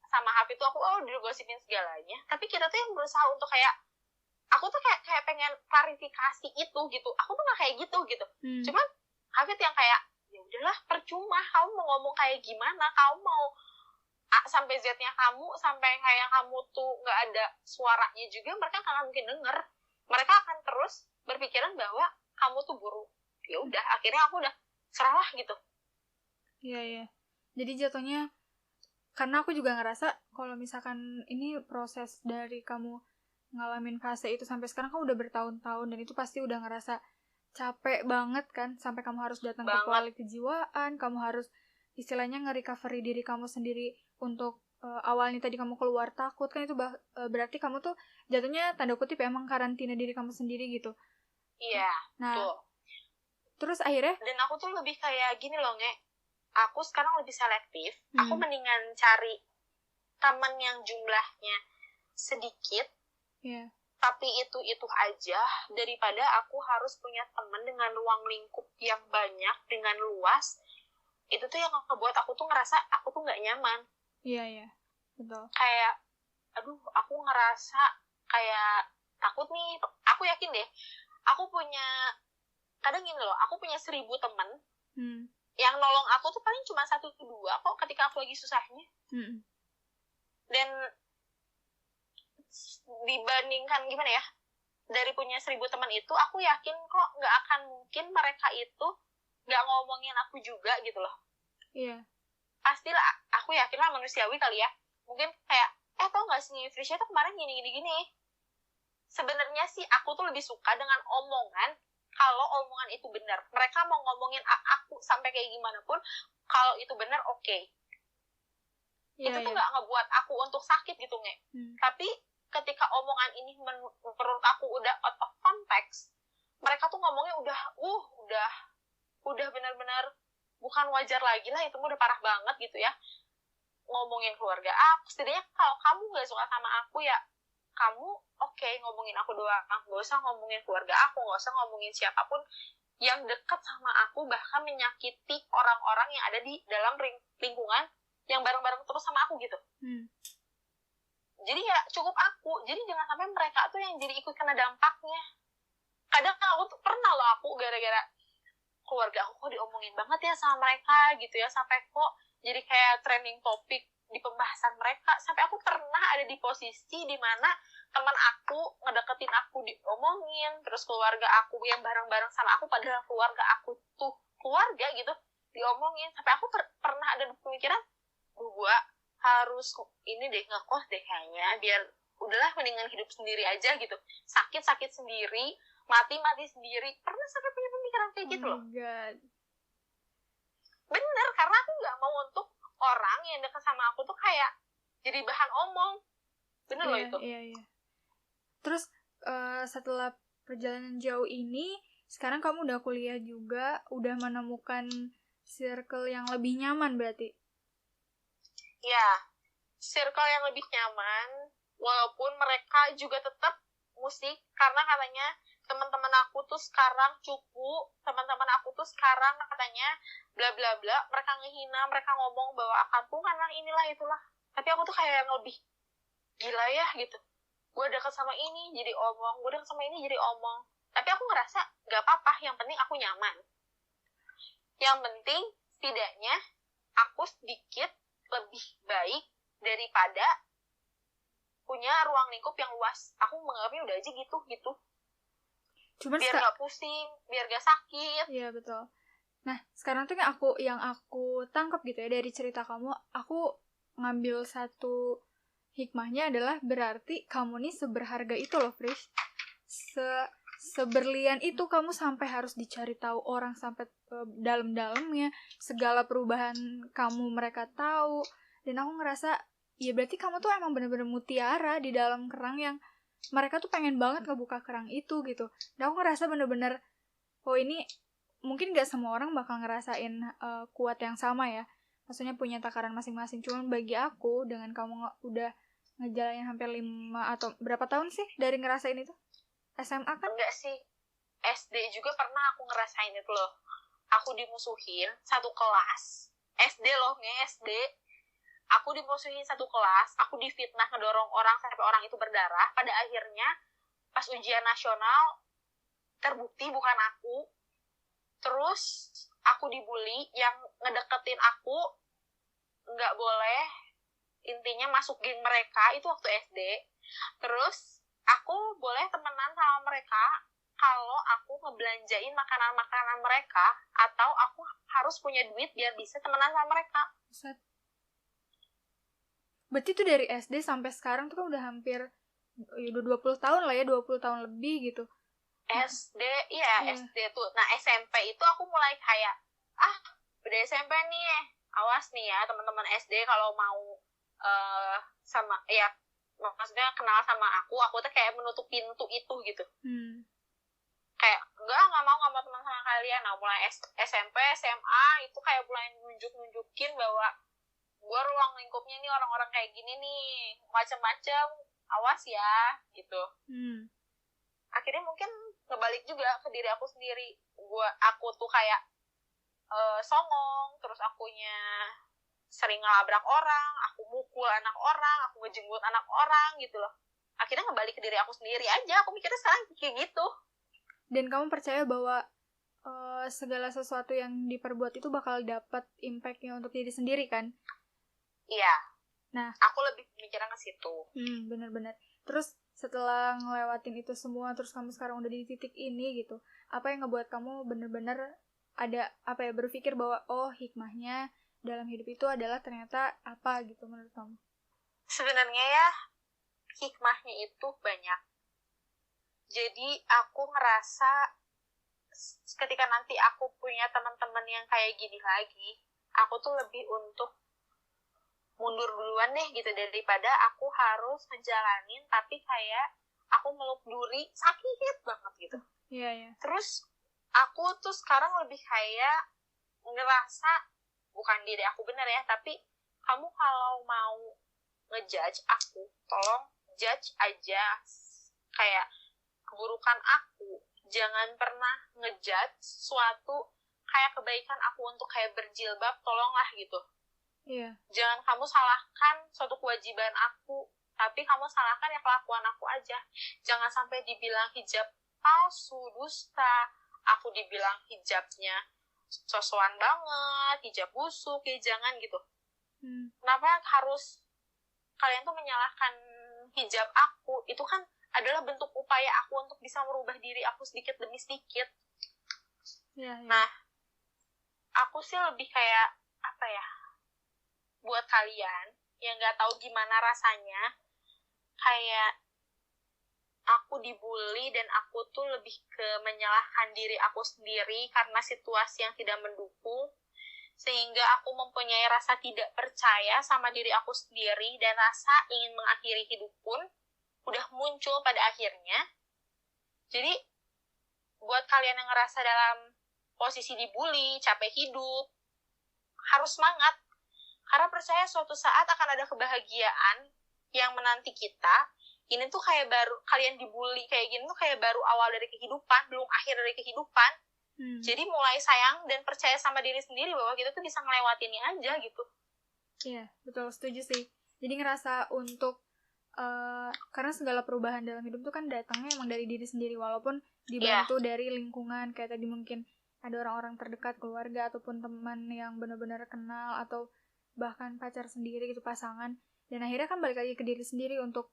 Sama Hafid tuh aku digosipin segalanya. Tapi kita tuh yang berusaha untuk kayak, aku tuh kayak pengen klarifikasi itu gitu. Aku tuh gak kayak gitu. Cuman Hafid yang kayak ya udahlah percuma, kamu mau ngomong kayak gimana, kamu mau A sampai Z-nya kamu, sampai kayak kamu tuh nggak ada suaranya juga, mereka nggak mungkin denger. Mereka akan terus berpikiran bahwa kamu tuh buruk. Ya udah, akhirnya aku udah serahlah gitu. Iya. Jadi jatuhnya, karena aku juga ngerasa kalau misalkan ini proses dari kamu ngalamin fase itu sampai sekarang, kamu udah bertahun-tahun, dan itu pasti udah ngerasa capek banget kan, sampai kamu harus datang ke kuali kejiwaan, kamu harus istilahnya nge-recovery diri kamu sendiri untuk awalnya tadi kamu keluar takut kan, itu berarti kamu tuh jatuhnya tanda kutip emang karantina diri kamu sendiri gitu. Iya, nah tuh. Terus akhirnya, dan aku tuh lebih kayak gini loh aku sekarang lebih selektif. Aku mendingan cari teman yang jumlahnya sedikit, tapi itu aja, daripada aku harus punya teman dengan ruang lingkup yang banyak, dengan luas. Itu tuh yang ngebuat aku tuh ngerasa aku tuh nggak nyaman. Iya, betul. Kayak, aduh, aku ngerasa kayak takut nih. Aku yakin deh, aku punya, kadang gini loh, aku punya 1000 teman, yang nolong aku tuh paling cuma 1-2 kok ketika aku lagi susahnya. Dan dibandingkan gimana ya, dari punya 1000 teman itu, aku yakin kok nggak akan mungkin mereka itu nggak ngomongin aku juga gitu loh. Iya. Pastilah, aku yakin lah manusiawi kali ya. Mungkin kayak, tau nggak sih Frisya tuh kemarin gini. Sebenarnya sih aku tuh lebih suka dengan omongan, kalau omongan itu benar. Mereka mau ngomongin aku sampai kayak gimana pun, kalau itu benar oke. Itu tuh nggak ngebuat aku untuk sakit gitu, Nge. Tapi ketika omongan ini menurut aku udah out of context, mereka tuh ngomongnya udah benar-benar bukan wajar lagi lah, itu udah parah banget gitu ya. Ngomongin keluarga aku, setidaknya kalau kamu nggak suka sama aku ya kamu ngomongin aku doang, nggak usah ngomongin keluarga aku, nggak usah ngomongin siapapun yang dekat sama aku, bahkan menyakiti orang-orang yang ada di dalam lingkungan yang bareng-bareng terus sama aku gitu. Jadi ya cukup aku, jadi jangan sampai mereka tuh yang jadi ikut kena dampaknya. Kadang aku tuh pernah loh, aku gara-gara keluarga aku kok diomongin banget ya sama mereka gitu ya, sampai kok jadi kayak trending topik di pembahasan mereka, sampai aku pernah ada di posisi dimana teman aku ngedeketin aku diomongin, terus keluarga aku yang bareng-bareng sama aku, padahal keluarga aku tuh keluarga gitu, diomongin, sampai aku pernah ada pemikiran, gua harus ini deh, ngekos deh kayaknya, biar udahlah mendingan hidup sendiri aja gitu, sakit sendiri, mati sendiri. Pernah sampai punya pemikiran kayak gitu loh. Bener, karena aku nggak mau untuk orang yang dekat sama aku tuh kayak jadi bahan omong. Bener loh itu. Iya. Terus setelah perjalanan jauh ini, sekarang kamu udah kuliah juga, udah menemukan circle yang lebih nyaman berarti? Ya, circle yang lebih nyaman, walaupun mereka juga tetap musik, karena katanya teman-teman aku tuh sekarang cupu, teman-teman aku tuh sekarang katanya bla bla bla, mereka ngehina, mereka ngomong bahwa kampungan lah, inilah itulah. Tapi aku tuh kayak yang lebih gila ya gitu. Gue deket sama ini jadi omong, gue deket sama ini jadi omong. Tapi aku ngerasa gak apa-apa, yang penting aku nyaman. Yang penting setidaknya aku sedikit lebih baik daripada punya ruang lingkup yang luas. Aku menganggapnya udah aja gitu. Cuman biar gak pusing, biar gak sakit. Iya betul. Nah sekarang tuh yang aku tangkap gitu ya dari cerita kamu, aku ngambil satu hikmahnya adalah berarti kamu nih seberharga itu loh, Frish. Seberlian itu kamu sampai harus dicari tahu orang sampai dalam-dalamnya, segala perubahan kamu mereka tahu. Dan aku ngerasa ya berarti kamu tuh emang bener-bener mutiara di dalam kerang yang mereka tuh pengen banget ngebuka kerang itu gitu. Dan aku ngerasa bener-bener ini mungkin gak semua orang bakal ngerasain kuat yang sama ya, maksudnya punya takaran masing-masing. Cuman bagi aku, dengan kamu udah ngejalanin hampir 5 atau berapa tahun sih dari ngerasain itu? SMA kan? Enggak sih, SD juga pernah aku ngerasain itu loh. Aku dimusuhin satu kelas, SD loh, SD. Aku dimusuhin satu kelas, aku difitnah, ngedorong orang sampai orang itu berdarah. Pada akhirnya pas ujian nasional terbukti bukan aku. Terus aku dibully, yang ngedeketin aku nggak boleh, intinya masuk geng mereka, itu waktu SD. Terus aku boleh temenan sama mereka kalau aku ngebelanjain makanan-makanan mereka, atau aku harus punya duit biar bisa temenan sama mereka. Berarti itu dari SD sampai sekarang tuh kan udah hampir udah 20 tahun lah ya, 20 tahun lebih gitu. SD, iya. SD tuh. Nah, SMP itu aku mulai kayak, udah SMP nih, awas nih ya teman-teman SD kalau mau sama, ya maksudnya kenal sama aku tuh kayak menutup pintu itu gitu. Kayak, nggak mau teman sama kalian. Nah, mulai SMP, SMA, itu kayak mulai nunjukin bahwa gue ruang lingkupnya nih orang-orang kayak gini nih, macam-macam, awas ya, gitu. Akhirnya mungkin ngebalik juga ke diri aku sendiri. Aku tuh kayak songong, terus akunya sering ngelabrak orang, aku mukul anak orang, aku ngejenggut anak orang gitu loh. Akhirnya ngebalik ke diri aku sendiri aja, aku mikirnya sekarang kayak gitu. Dan kamu percaya bahwa segala sesuatu yang diperbuat itu bakal dapat impact-nya untuk diri sendiri kan? Iya. Nah, aku lebih mikirnya ke situ. Benar-benar. Terus setelah ngelewatin itu semua, terus kamu sekarang udah di titik ini gitu, apa yang ngebuat kamu bener-bener ada berpikir bahwa hikmahnya dalam hidup itu adalah ternyata apa gitu menurut kamu? Sebenarnya ya hikmahnya itu banyak. Jadi aku ngerasa ketika nanti aku punya teman-teman yang kayak gini lagi, aku tuh lebih untuk mundur duluan deh gitu, daripada aku harus ngejalanin tapi kayak aku meluk duri, sakit banget gitu. Iya. Terus aku tuh sekarang lebih kayak ngerasa, bukan diri aku benar ya, tapi kamu kalau mau ngejudge aku, tolong judge aja kayak keburukan aku, jangan pernah ngejudge suatu kayak kebaikan aku untuk kayak berjilbab, tolonglah gitu. Iya. Jangan kamu salahkan suatu kewajiban aku, tapi kamu salahkan ya kelakuan aku aja. Jangan sampai dibilang hijab palsu, dusta, aku dibilang hijabnya sosokan banget, hijab busuk, ya jangan gitu. Kenapa harus kalian tuh menyalahkan hijab aku? Itu kan adalah bentuk upaya aku untuk bisa merubah diri aku sedikit demi sedikit. Iya. Nah, aku sih lebih kayak, apa ya, buat kalian yang gak tahu gimana rasanya, kayak aku dibully dan aku tuh lebih ke menyalahkan diri aku sendiri karena situasi yang tidak mendukung, sehingga aku mempunyai rasa tidak percaya sama diri aku sendiri dan rasa ingin mengakhiri hidup pun udah muncul pada akhirnya. Jadi buat kalian yang ngerasa dalam posisi dibully, capek hidup, harus semangat, karena percaya suatu saat akan ada kebahagiaan yang menanti kita. Ini tuh kayak baru, kalian dibully kayak gini tuh kayak baru awal dari kehidupan, belum akhir dari kehidupan. Jadi mulai sayang dan percaya sama diri sendiri bahwa kita tuh bisa ngelewatinnya aja gitu. Iya, betul, setuju sih. Jadi ngerasa untuk karena segala perubahan dalam hidup tuh kan datangnya emang dari diri sendiri, walaupun dibantu dari lingkungan, kayak tadi mungkin ada orang-orang terdekat, keluarga ataupun teman yang benar-benar kenal, atau bahkan pacar sendiri gitu, pasangan. Dan akhirnya kan balik lagi ke diri sendiri untuk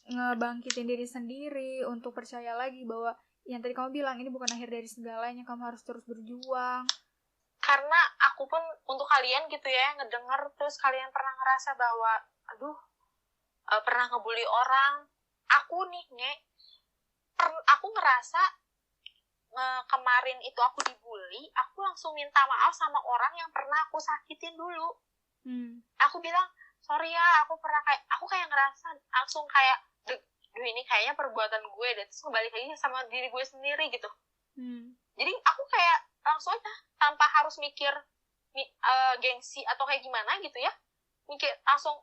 ngebangkitin diri sendiri, untuk percaya lagi bahwa yang tadi kamu bilang ini bukan akhir dari segalanya, kamu harus terus berjuang. Karena aku pun untuk kalian gitu ya, ngedenger terus kalian pernah ngerasa bahwa pernah ngebully orang, aku nih aku ngerasa kemarin itu aku dibully, aku langsung minta maaf sama orang yang pernah aku sakitin dulu. Aku bilang, sorry ya, aku kayak ngerasa langsung kayak, duh ini kayaknya perbuatan gue deh, terus kembali lagi sama diri gue sendiri gitu. Jadi aku kayak langsung aja, tanpa harus mikir gengsi atau kayak gimana gitu ya, mikir langsung,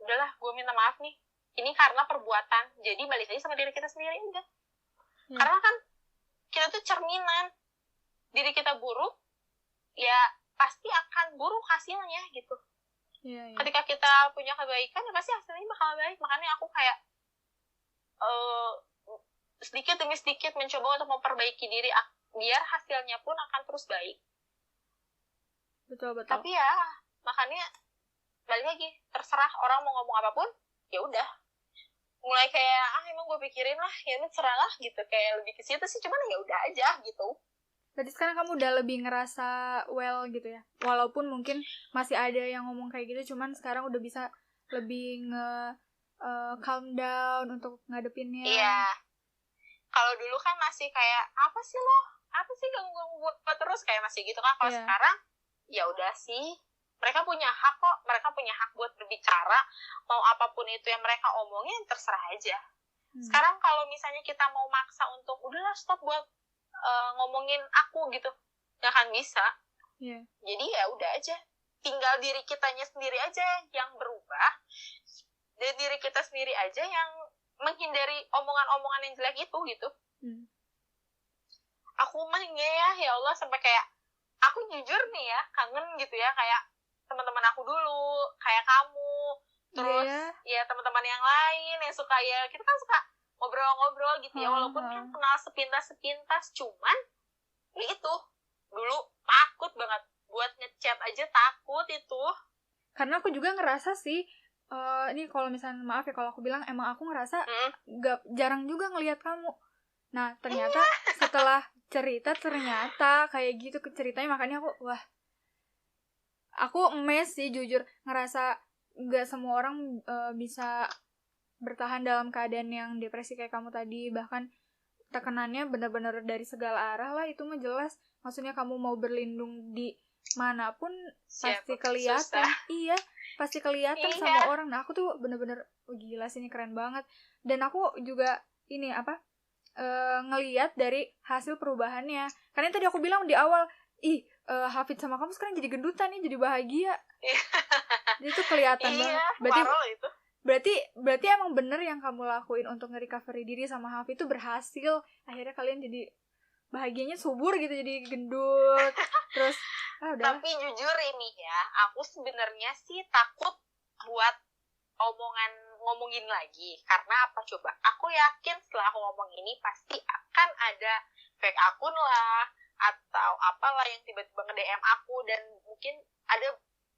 udahlah gue minta maaf nih, ini karena perbuatan, jadi balik aja sama diri kita sendiri udah. Karena kan kita tuh cerminan, diri kita buruk, ya pasti akan buruk hasilnya gitu. Ketika kita punya kebaikan, ya pasti hasilnya bakal baik. Makanya aku kayak sedikit demi sedikit mencoba untuk memperbaiki diri, biar hasilnya pun akan terus baik. Betul. Tapi ya, makanya balik lagi, terserah orang mau ngomong apapun, ya udah. Mulai kayak, emang gue pikirin lah, ya terserah lah gitu, kayak lebih ke situ sih, cuman ya udah aja gitu. Berarti sekarang kamu udah lebih ngerasa well gitu ya, walaupun mungkin masih ada yang ngomong kayak gitu, cuman sekarang udah bisa lebih calm down untuk ngadepinnya. Iya. Kalau dulu kan masih kayak, apa sih ganggu gue terus, kayak masih gitu kan. Kalau sekarang ya udah sih, mereka punya hak kok, mereka punya hak buat berbicara, mau apapun itu yang mereka omongin, terserah aja. Sekarang kalau misalnya kita mau maksa untuk udahlah stop buat ngomongin aku gitu, nggak akan bisa. Jadi ya udah aja, tinggal diri kitanya sendiri aja yang berubah, dan diri kita sendiri aja yang menghindari omongan-omongan yang jelek itu gitu. Aku mah ya Allah, sampai kayak aku jujur nih ya, kangen gitu ya, kayak teman-teman aku dulu, kayak kamu, terus ya teman-teman yang lain yang suka, ya kita kan suka ngobrol-ngobrol gitu ya, walaupun kan kenal sepintas-sepintas, cuman ya itu dulu takut banget buat ngechat aja, takut itu. Karena aku juga ngerasa sih, ini kalau misalnya, maaf ya kalau aku bilang, emang aku ngerasa jarang juga ngelihat kamu. Nah ternyata setelah cerita, ternyata kayak gitu ceritanya, makanya aku emes sih jujur, ngerasa gak semua orang bisa bertahan dalam keadaan yang depresi kayak kamu tadi. Bahkan tekanannya benar-benar dari segala arah lah, itu mah jelas. Maksudnya kamu mau berlindung di manapun pasti kelihatan. Iya, pasti kelihatan sama orang. Nah, aku tuh bener-bener gila sih, ini keren banget. Dan aku juga ini ngelihat dari hasil perubahannya. Karena tadi aku bilang di awal, Hafid sama kamu sekarang jadi gendutan nih, jadi bahagia. Jadi tuh kelihatan banget. Berarti emang bener yang kamu lakuin untuk nge-recovery diri sama Hafid itu berhasil. Akhirnya kalian jadi bahagianya subur gitu, jadi gendut. Terus tapi jujur ini ya, aku sebenarnya sih takut buat ngomongin lagi. Karena apa coba? Aku yakin setelah aku ngomong ini pasti akan ada fake akun lah atau apalah yang tiba-tiba nge-DM aku, dan mungkin ada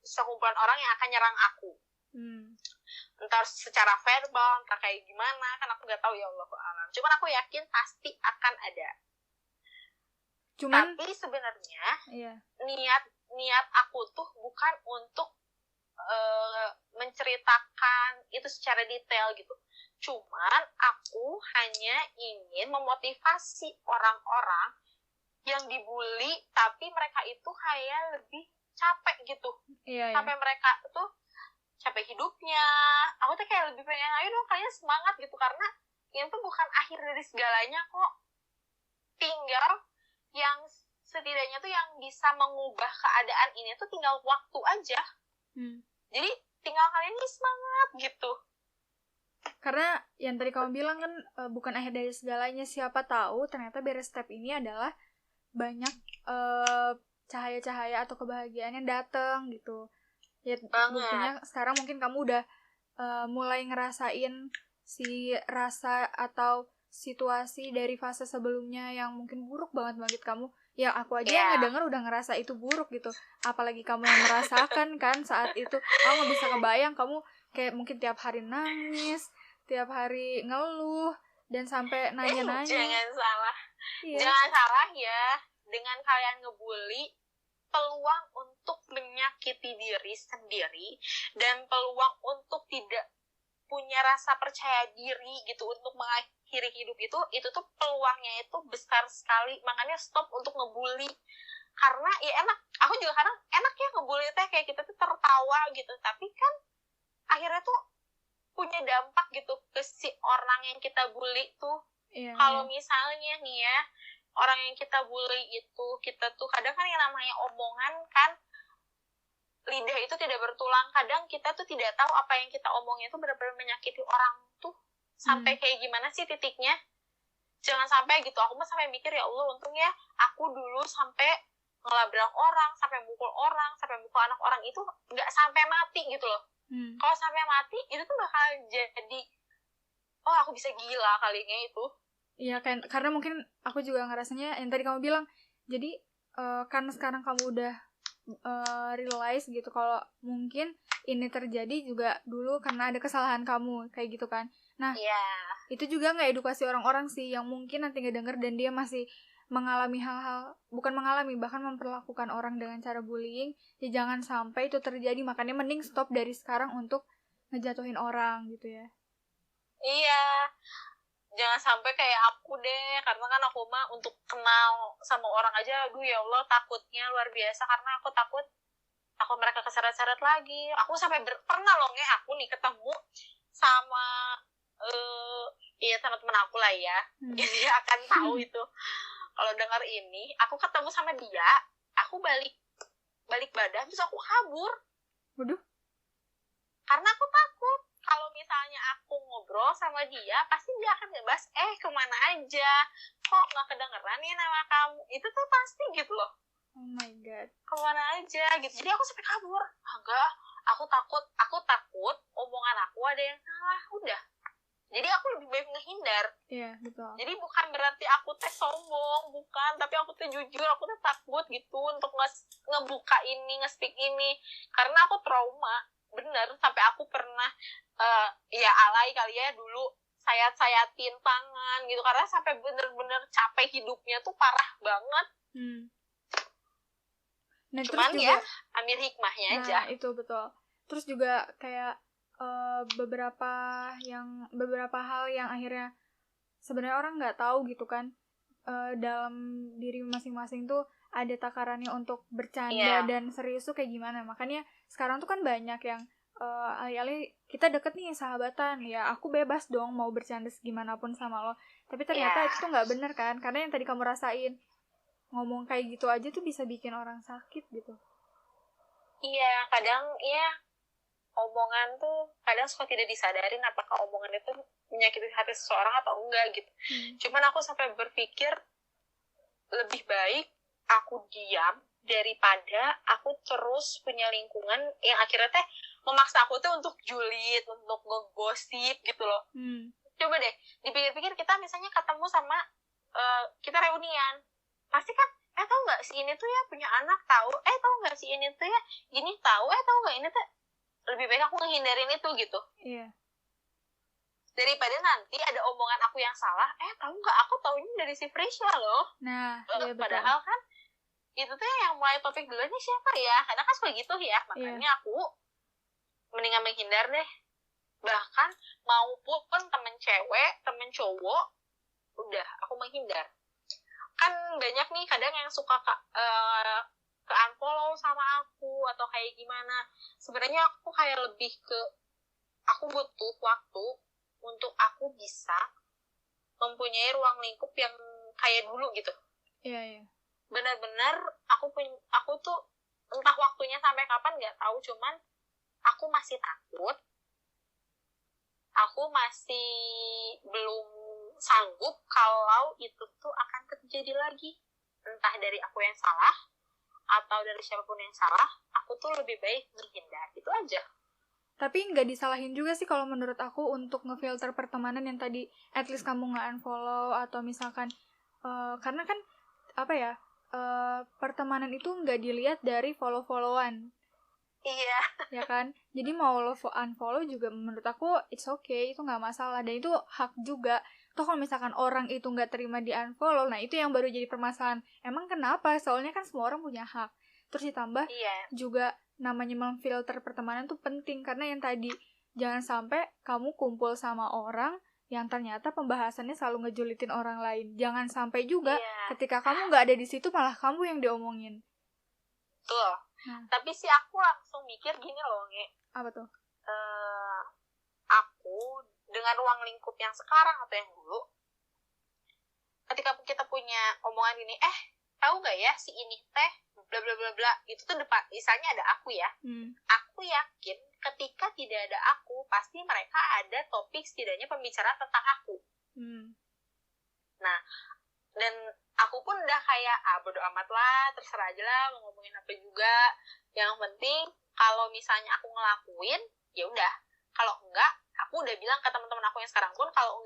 sekumpulan orang yang akan nyerang aku. Entah secara verbal, entah kayak gimana, kan aku nggak tahu, ya Allahu a'lam. Cuman aku yakin pasti akan ada. Tapi sebenarnya niat aku tuh bukan untuk menceritakan itu secara detail gitu. Cuman aku hanya ingin memotivasi orang-orang yang dibully tapi mereka itu kayak lebih capek gitu. Sampai mereka tuh capek hidupnya. Aku tuh kayak lebih pengen, ayo dong kalian semangat gitu, karena ini tuh bukan akhir dari segalanya kok. Tinggal yang setidaknya tuh yang bisa mengubah keadaan ini tuh tinggal waktu aja. Jadi tinggal kalian nih semangat gitu. Karena yang tadi kamu bilang kan bukan akhir dari segalanya. Siapa tahu ternyata beres step ini adalah banyak cahaya-cahaya atau kebahagiaan yang datang gitu. Ya buktinya sekarang mungkin kamu udah mulai ngerasain si rasa atau situasi dari fase sebelumnya yang mungkin buruk banget kamu. Ya aku aja yang ngedenger udah ngerasa itu buruk gitu. Apalagi kamu yang merasakan kan saat itu. Aku gak bisa kebayang kamu kayak mungkin tiap hari nangis, tiap hari ngeluh, dan sampai nanya-nanya. Jangan salah. Jangan salah ya. Dengan kalian ngebully, peluang untuk menyakiti diri sendiri dan peluang untuk tidak punya rasa percaya diri gitu untuk mengakhiri hidup itu tuh peluangnya itu besar sekali. Makanya stop untuk ngebully. Karena ya enak, aku juga kadang enak ya ngebully teh, kayak kita tuh tertawa gitu, tapi kan akhirnya tuh punya dampak gitu ke si orang yang kita bully tuh. Kalau misalnya nih ya, orang yang kita bully itu, kita tuh kadang kan yang namanya omongan kan, lidah itu tidak bertulang. Kadang kita tuh tidak tahu apa yang kita omongin itu benar-benar menyakiti orang tuh sampai kayak gimana sih titiknya. Jangan sampai gitu. Aku mah sampai mikir, ya Allah, untung ya aku dulu sampai ngelabrak orang, sampai mukul anak orang itu nggak sampai mati gitu loh. Kalau sampai mati itu tuh bakal jadi, oh aku bisa gila kalinya itu. Iya kan, karena mungkin aku juga ngerasanya yang tadi kamu bilang, jadi karena sekarang kamu udah realize gitu kalau mungkin ini terjadi juga dulu karena ada kesalahan kamu kayak gitu kan. Nah itu juga nggak edukasi orang-orang sih yang mungkin nanti ngedenger dan dia masih mengalami hal-hal, bukan mengalami, bahkan memperlakukan orang dengan cara bullying. Ya jangan sampai itu terjadi, makanya mending stop dari sekarang untuk ngejatuhin orang gitu ya. Iya, jangan sampai kayak aku deh, karena kan aku mah untuk kenal sama orang aja, aduh ya Allah, takutnya luar biasa, karena aku takut mereka keseret-seret lagi. Aku sampai pernah loh aku nih ketemu sama sama temen aku lah ya, jadi akan tahu itu kalau dengar ini. Aku ketemu sama dia, aku balik badan terus aku kabur. Waduh. Karena aku takut kalau misalnya aku ngobrol sama dia, pasti dia akan ngebahas, kemana aja, kok nggak kedengeran nih nama kamu, itu tuh pasti gitu loh. Oh my god, kemana aja gitu. Jadi aku sampai kabur. Enggak, aku takut omongan aku ada yang salah, udah. Jadi aku lebih baik ngehindar. Iya, betul. Jadi bukan berarti aku teh sombong, bukan, tapi aku tuh jujur, aku tuh takut gitu untuk ngebuka ini, nge-speak ini, karena aku trauma, bener, sampai aku pernah alay kali ya dulu, sayat-sayatin tangan gitu, karena sampai bener-bener capek hidupnya tuh parah banget. Nah, cuman terus ya juga, ambil hikmahnya aja. Nah itu betul. Terus juga kayak beberapa hal yang akhirnya sebenarnya orang nggak tahu gitu kan, dalam diri masing-masing tuh ada takarannya untuk bercanda dan serius tuh kayak gimana. Makanya sekarang tuh kan banyak yang alih-alih kita deket nih sahabatan, ya aku bebas dong mau bercanda segimana pun sama lo. Tapi ternyata itu tuh nggak bener kan, karena yang tadi kamu rasain, ngomong kayak gitu aja tuh bisa bikin orang sakit gitu. Iya, kadang omongan tuh kadang suka tidak disadarin apakah omongan itu menyakiti hati seseorang atau enggak gitu. Cuman aku sampai berpikir lebih baik aku diam daripada aku terus punya lingkungan yang akhirnya teh memaksa aku tuh untuk julid, untuk ngegosip gitu loh. Coba deh dipikir-pikir, kita misalnya ketemu sama kita reunian, pasti kan tahu nggak si ini tuh ya punya anak, tahu tahu nggak si ini tuh ya gini, tahu tahu nggak ini tuh. Lebih baik aku ngehindarin itu gitu. Iya. Daripada nanti ada omongan aku yang salah, tahu nggak aku taunya dari si Frisya loh. Nah, iya betul. Padahal kan itu tuh yang mulai topik dulunya siapa ya? Karena kan suka gitu ya. Makanya aku mendingan menghindar deh. Bahkan maupun temen cewek, temen cowok, udah aku menghindar. Kan banyak nih kadang yang suka ke unfollow sama aku atau kayak gimana. Sebenarnya aku kayak lebih ke aku butuh waktu untuk aku bisa mempunyai ruang lingkup yang kayak dulu gitu. Iya. Benar-benar aku tuh entah waktunya sampai kapan nggak tahu, cuman aku masih takut, aku masih belum sanggup kalau itu tuh akan terjadi lagi, entah dari aku yang salah atau dari siapapun yang salah. Aku tuh lebih baik menghindar, itu aja. Tapi nggak disalahin juga sih kalau menurut aku untuk ngefilter pertemanan yang tadi at least kamu nggak unfollow atau misalkan karena kan apa ya, pertemanan itu nggak dilihat dari follow-followan. Iya. Ya kan, jadi mau lo unfollow juga menurut aku it's okay, itu nggak masalah dan itu hak juga. Toh kalau misalkan orang itu nggak terima di unfollow, nah itu yang baru jadi permasalahan. Emang kenapa? Soalnya kan semua orang punya hak. Terus ditambah juga namanya memfilter pertemanan tuh penting, karena yang tadi jangan sampai kamu kumpul sama orang yang ternyata pembahasannya selalu ngejulitin orang lain. Jangan sampai juga ketika kamu nggak ada di situ malah kamu yang diomongin. Tuh. Tapi sih aku langsung mikir gini loh, Nge. Apa tuh? Aku dengan ruang lingkup yang sekarang atau yang dulu, ketika kita punya omongan gini, tahu nggak ya si ini teh bla bla bla bla, itu tuh depan misalnya ada aku ya, aku yakin ketika tidak ada aku pasti mereka ada topik setidaknya pembicaraan tentang aku. Nah, dan aku pun udah kayak bodo amat lah, terserah aja lah mau ngomongin apa juga, yang penting kalau misalnya aku ngelakuin ya udah, kalau enggak aku udah bilang ke teman-teman aku yang sekarang pun, kalau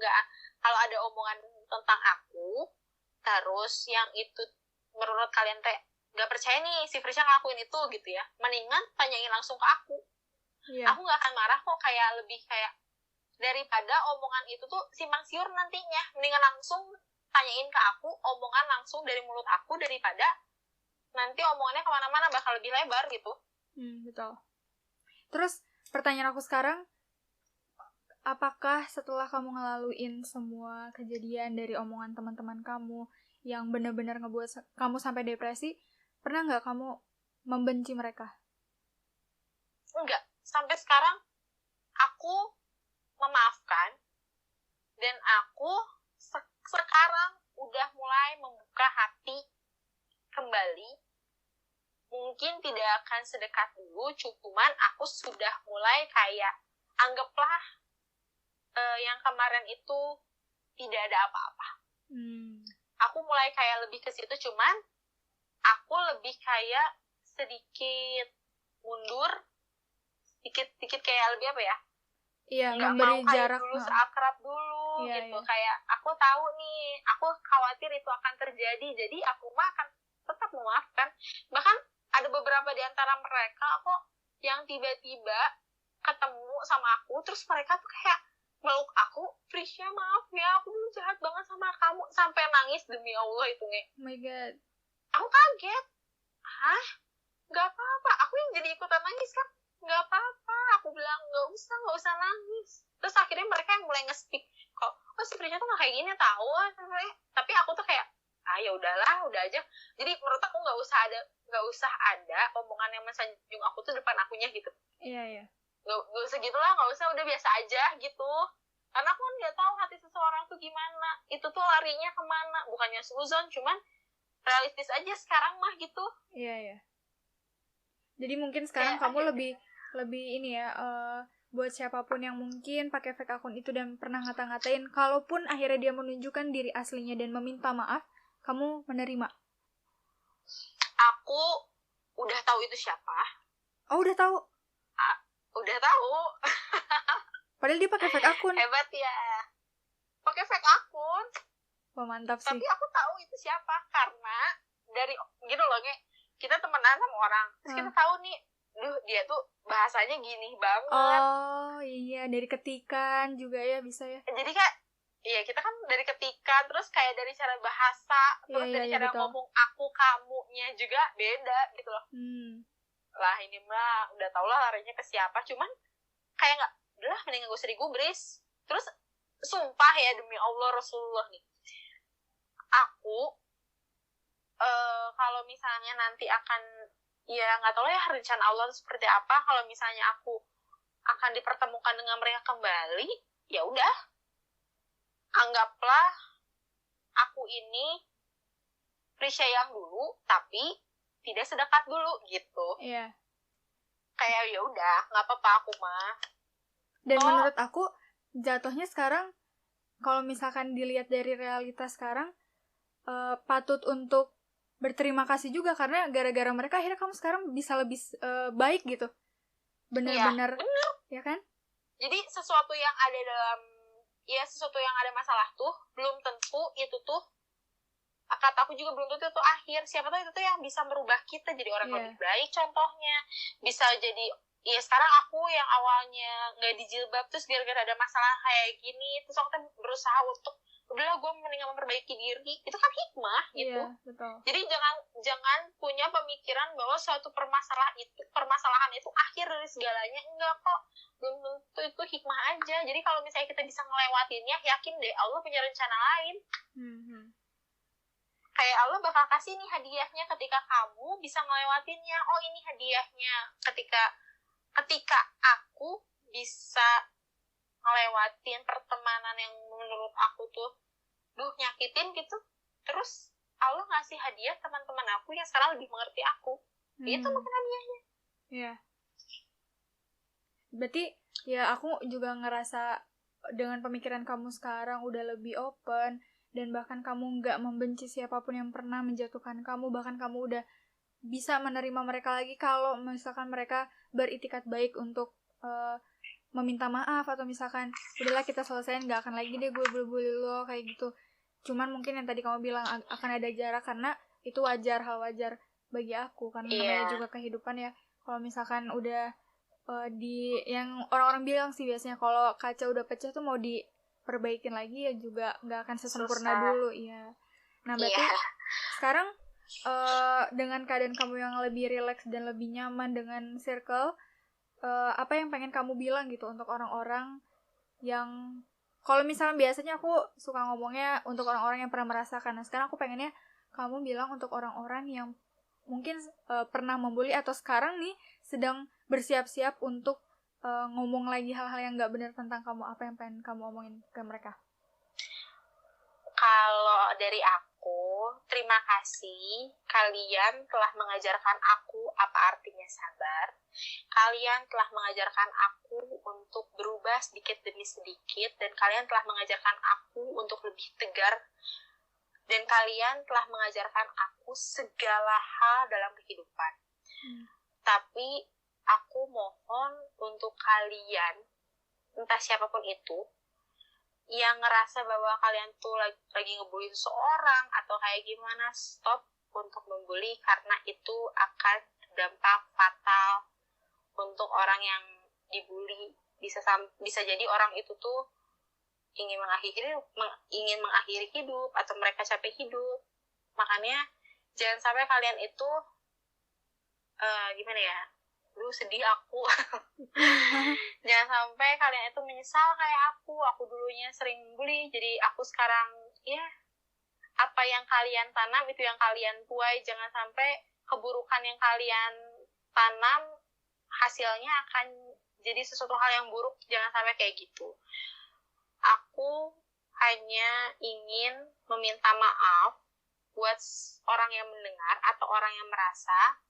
ada omongan tentang aku terus yang itu menurut kalian teh nggak percaya nih si Frisya ngelakuin itu gitu ya, mendingan tanyain langsung ke aku. Aku nggak akan marah kok, kayak lebih kayak daripada omongan itu tuh simpang siur nantinya, mendingan langsung tanyain ke aku, omongan langsung dari mulut aku, daripada nanti omongannya kemana-mana bakal lebih lebar gitu. Betul. Terus pertanyaan aku sekarang, apakah setelah kamu ngelaluin semua kejadian dari omongan teman-teman kamu yang benar-benar ngebuat kamu sampai depresi, pernah nggak kamu membenci mereka? Enggak. Sampai sekarang aku memaafkan, dan aku sekarang udah mulai membuka hati kembali. Mungkin tidak akan sedekat dulu, cuman aku sudah mulai kayak anggaplah yang kemarin itu tidak ada apa-apa. Aku mulai kayak lebih ke situ, cuman aku lebih kayak sedikit mundur, sedikit kayak lebih apa ya? Iya, nggak memberi mau kayak jarak dulu seakrab dulu gitu. Kayak aku tahu nih, aku khawatir itu akan terjadi, jadi aku mah akan tetap memaafkan. Bahkan ada beberapa di antara mereka kok yang tiba-tiba ketemu sama aku, terus mereka tuh kayak meluk aku, Frisya maaf ya, aku dulu jahat banget sama kamu, sampai nangis demi Allah itu nih. Oh my god. Aku kaget. Hah? Gak apa-apa, aku yang jadi ikutan nangis kan. nggak apa-apa, aku bilang nggak usah nangis. Terus akhirnya mereka yang mulai nge-speak, kok si Prisha tuh nggak kayak gini tahu, tapi aku tuh kayak ya udahlah, udah aja. Jadi menurut aku nggak usah ada omongan yang mensanjung aku tuh depan akunya gitu. Iya. Nggak usah gitulah, nggak usah, udah biasa aja gitu. Karena aku kan nggak tahu hati seseorang tuh gimana, itu tuh larinya kemana. Bukannya suzon, cuman realistis aja sekarang mah gitu. Iya. Jadi mungkin sekarang kamu lebih ini ya, buat siapapun yang mungkin pakai fake akun itu dan pernah ngata-ngatain, kalaupun akhirnya dia menunjukkan diri aslinya dan meminta maaf, kamu menerima. Aku udah tahu itu siapa. Oh, udah tahu? Udah tahu. Padahal dia pakai fake akun. Hebat ya. Pakai fake akun. Wah, mantap sih. Tapi aku tahu itu siapa karena dari gitu loh, kayak kita temenan sama orang, terus kita tahu nih, dia tuh bahasanya gini banget. Oh iya, dari ketikan juga ya bisa ya. Jadi kayak, iya kita kan dari ketikan, terus kayak dari cara bahasa, terus dari cara betul. ngomong aku kamunya juga beda gitu loh. Lah ini mah udah tau lah larinya ke siapa, cuman kayak nggak, udahlah mendingan gue usah digubris. Terus sumpah ya demi Allah Rasulullah nih, aku kalau misalnya nanti akan, ya nggak tahu ya rencana Allah seperti apa, kalau misalnya aku akan dipertemukan dengan mereka kembali, ya udah, anggaplah aku ini Prisha yang dulu tapi tidak sedekat dulu gitu. Iya. Kayak ya udah, nggak apa-apa aku mah. Dan menurut aku jatuhnya sekarang kalau misalkan dilihat dari realitas sekarang, patut untuk berterima kasih juga, karena gara-gara mereka akhirnya kamu sekarang bisa lebih baik gitu. Benar-benar ya kan? Jadi sesuatu yang ada masalah tuh belum tentu itu tuh, kata aku juga belum tentu itu akhir. Siapa tahu itu tuh yang bisa merubah kita jadi orang lebih baik. Contohnya bisa jadi, ya sekarang aku yang awalnya nggak dijilbab, terus gara-gara ada masalah kayak gini, terus aku berusaha untuk udahlah gue mendingan memperbaiki diri, itu kan hikmah gitu. Iya, betul. Jadi jangan punya pemikiran bahwa suatu permasalahan itu akhir dari segalanya. Enggak kok, belum tentu itu hikmah aja. Jadi kalau misalnya kita bisa ngelewatinnya, yakin deh Allah punya rencana lain. Kayak Allah bakal kasih nih hadiahnya ketika kamu bisa ngelewatinnya. Oh ini hadiahnya ketika aku bisa ngelewatin pertemanan yang menurut aku tuh nyakitin gitu, terus Allah ngasih hadiah teman-teman aku yang sekarang lebih mengerti aku. Itu mungkin hadiahnya. Iya. Berarti ya aku juga ngerasa dengan pemikiran kamu sekarang udah lebih open, dan bahkan kamu nggak membenci siapapun yang pernah menjatuhkan kamu, bahkan kamu udah bisa menerima mereka lagi kalau misalkan mereka beritikat baik untuk meminta maaf, atau misalkan udahlah kita selesaiin, gak akan lagi deh gue bully lo kayak gitu. Cuman mungkin yang tadi kamu bilang akan ada jarak, karena itu hal wajar bagi aku, karena namanya juga kehidupan ya. Kalau misalkan udah yang orang-orang bilang sih biasanya kalau kaca udah pecah tuh mau diperbaikin lagi ya juga gak akan sesempurna dulu ya. Nah berarti sekarang dengan keadaan kamu yang lebih relax dan lebih nyaman dengan circle, apa yang pengen kamu bilang gitu untuk orang-orang yang, kalau misalnya biasanya aku suka ngomongnya untuk orang-orang yang pernah merasakan. Nah sekarang aku pengennya kamu bilang untuk orang-orang yang mungkin pernah membuli atau sekarang nih sedang bersiap-siap untuk ngomong lagi hal-hal yang gak benar tentang kamu. Apa yang pengen kamu omongin ke mereka? Kalau dari aku, terima kasih kalian telah mengajarkan aku apa artinya sabar. Kalian telah mengajarkan aku untuk berubah sedikit demi sedikit, dan kalian telah mengajarkan aku untuk lebih tegar, dan kalian telah mengajarkan aku segala hal dalam kehidupan. Tapi aku mohon untuk kalian, entah siapapun itu, yang ngerasa bahwa kalian tuh lagi ngebully seseorang atau kayak gimana, stop untuk membuli, karena itu akan berdampak fatal untuk orang yang dibully. Bisa jadi orang itu tuh ingin mengakhiri hidup, atau mereka capek hidup. Makanya jangan sampai kalian itu Duh, sedih aku. Jangan sampai kalian itu menyesal kayak aku dulunya sering bully, jadi aku sekarang ya apa yang kalian tanam itu yang kalian tuai. Jangan sampai keburukan yang kalian tanam hasilnya akan jadi sesuatu hal yang buruk. Jangan sampai kayak gitu. Aku hanya ingin meminta maaf buat orang yang mendengar atau orang yang merasa,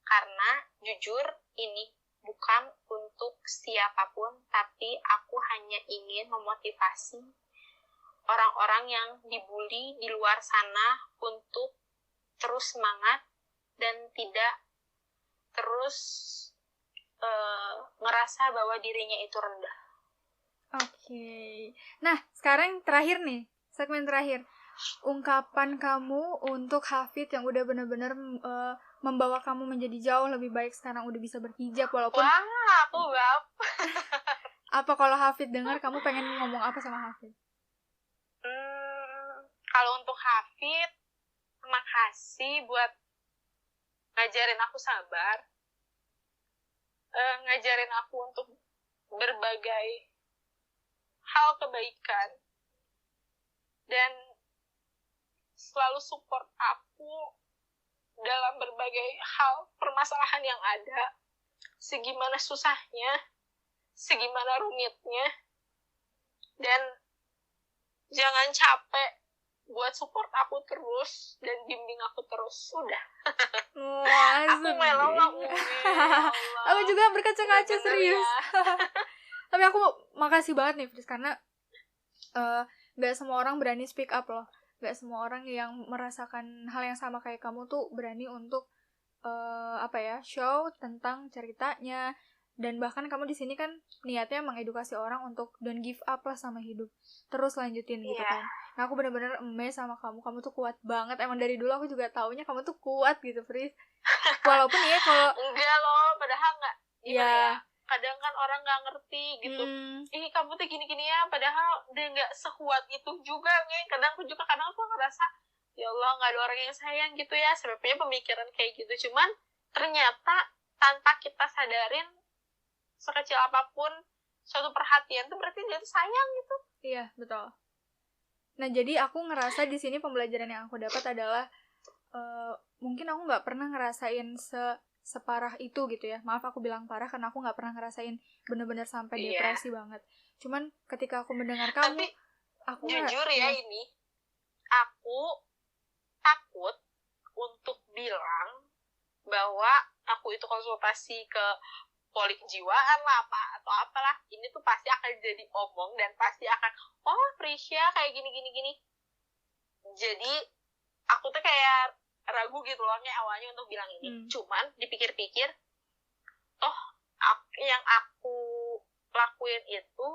karena jujur ini bukan untuk siapapun, tapi aku hanya ingin memotivasi orang-orang yang dibully di luar sana untuk terus semangat dan tidak terus ngerasa bahwa dirinya itu rendah. Oke. Nah, sekarang terakhir nih, segmen terakhir. Ungkapan kamu untuk Hafid yang udah benar-benar membawa kamu menjadi jauh lebih baik sekarang, udah bisa berhijab walaupun... Wah, aku baper. Apa kalau Hafid dengar, kamu pengen ngomong apa sama Hafid? Kalau untuk Hafid, terima kasih buat ngajarin aku sabar, ngajarin aku untuk berbagai hal kebaikan, dan selalu support aku dalam berbagai hal permasalahan yang ada, segimana susahnya, segimana rumitnya, dan jangan capek buat support aku terus dan bimbing aku terus. Sudah. Wah, aku melawak. Aku juga berkaca-kaca serius. Ya. Tapi aku makasih banget nih Fris, karena gak semua orang berani speak up loh. Gak semua orang yang merasakan hal yang sama kayak kamu tuh berani untuk show tentang ceritanya. Dan bahkan kamu di sini kan niatnya mengedukasi orang untuk don't give up lah sama hidup, terus lanjutin gitu kan. Nah aku benar-benar amazed sama kamu tuh kuat banget. Emang dari dulu aku juga taunya kamu tuh kuat gitu Fris. Walaupun ya kalau enggak loh, padahal nggak ya. Kadang kan orang nggak ngerti gitu. Ih kamu tuh gini-gini ya, padahal dia nggak sekuat itu juga nih. Kadang aku ngerasa ya Allah nggak ada orang yang sayang gitu ya. Sebabnya pemikiran kayak gitu. Cuman ternyata tanpa kita sadarin, sekecil apapun suatu perhatian tuh berarti dia tuh sayang gitu. Iya betul. Nah jadi aku ngerasa di sini pembelajaran yang aku dapat adalah mungkin aku nggak pernah ngerasain separah itu gitu ya. Maaf aku bilang parah karena aku nggak pernah ngerasain bener-bener sampai depresi banget. Cuman ketika aku mendengar kamu, tapi aku jujur ini aku takut untuk bilang bahwa aku itu konsultasi ke poli kejiwaan lah apa atau apalah, ini tuh pasti akan jadi omong dan pasti akan Prisya kayak gini. Jadi aku tuh kayak ragu gitu loh awalnya untuk bilang ini. Cuman dipikir-pikir yang aku lakuin itu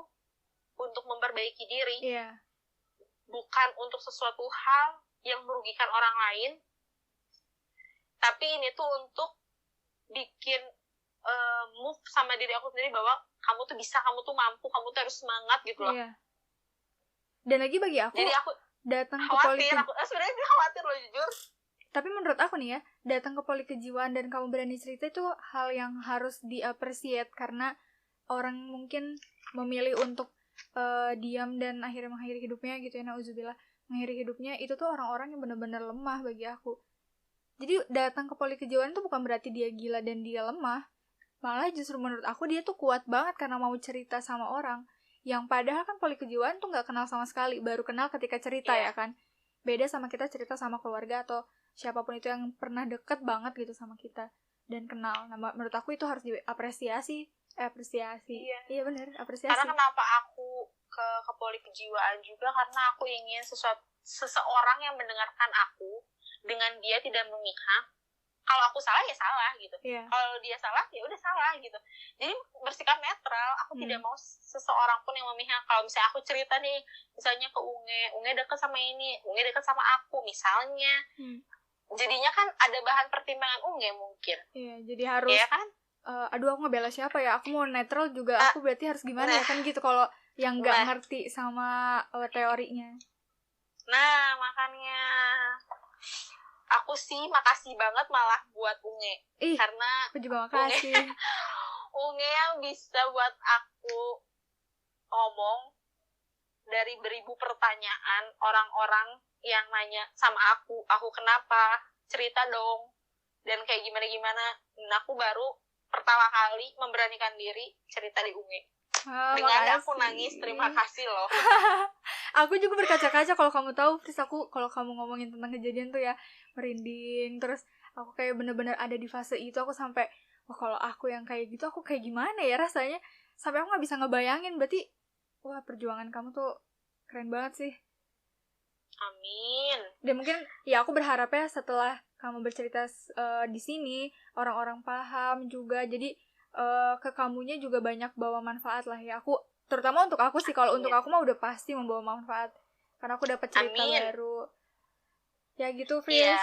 untuk memperbaiki diri, bukan untuk sesuatu hal yang merugikan orang lain, tapi ini tuh untuk bikin move sama diri aku sendiri bahwa kamu tuh bisa, kamu tuh mampu, kamu tuh harus semangat gitu loh. Dan lagi bagi aku, jadi aku datang ke politik, sebenarnya dia khawatir loh jujur. Tapi menurut aku nih ya, datang ke poli kejiwaan dan kamu berani cerita itu hal yang harus di-appreciate, karena orang mungkin memilih untuk diam dan akhirnya mengakhiri hidupnya gitu ya, nauzubillah, mengakhiri hidupnya itu tuh orang-orang yang benar-benar lemah bagi aku. Jadi datang ke poli kejiwaan itu bukan berarti dia gila dan dia lemah. Malah justru menurut aku dia tuh kuat banget karena mau cerita sama orang. Yang padahal kan poli kejiwaan tuh gak kenal sama sekali, baru kenal ketika cerita ya kan. Beda sama kita cerita sama keluarga atau siapapun itu yang pernah deket banget gitu sama kita dan kenal. Nah, menurut aku itu harus diapresiasi. Iya benar, apresiasi. Karena kenapa aku ke poli kejiwaan juga, karena aku ingin seseorang yang mendengarkan aku dengan dia tidak memihak. Kalau aku salah ya salah gitu. Kalau dia salah ya udah salah gitu. Jadi bersikap netral. Aku tidak mau seseorang pun yang memihak. Kalau misalnya aku cerita nih, misalnya ke Unge deket sama ini, Unge deket sama aku misalnya, jadinya kan ada bahan pertimbangan Unge mungkin. Iya, jadi harus. Iya kan? Aduh aku ngebela siapa ya? Aku mau netral juga. Aku berarti harus gimana ya kan gitu kalau yang nggak ngerti sama teorinya. Nah makanya aku sih makasih banget malah buat Unge. Ih, karena aku juga makasih. Unge yang bisa buat aku ngomong dari beribu pertanyaan orang-orang yang nanya sama aku kenapa, cerita dong, dan kayak gimana-gimana. Dan aku baru pertama kali memberanikan diri cerita di Unge. Dengan aku nangis, terima kasih loh. Aku juga berkaca-kaca, kalau kamu tahu, Fris, aku kalau kamu ngomongin tentang kejadian tuh ya merinding. Terus aku kayak bener-bener ada di fase itu. Aku sampai, wah kalau aku yang kayak gitu, aku kayak gimana ya rasanya. Sampai aku gak bisa ngebayangin. Berarti, wah perjuangan kamu tuh keren banget sih. Amin. Dan mungkin ya aku berharap ya setelah kamu bercerita di sini, orang-orang paham juga. Jadi ke kamunya juga banyak bawa manfaat lah ya. Aku terutama untuk aku sih, kalau untuk aku mah udah pasti membawa manfaat karena aku dapat cerita baru. Ya gitu, Fris. Iya.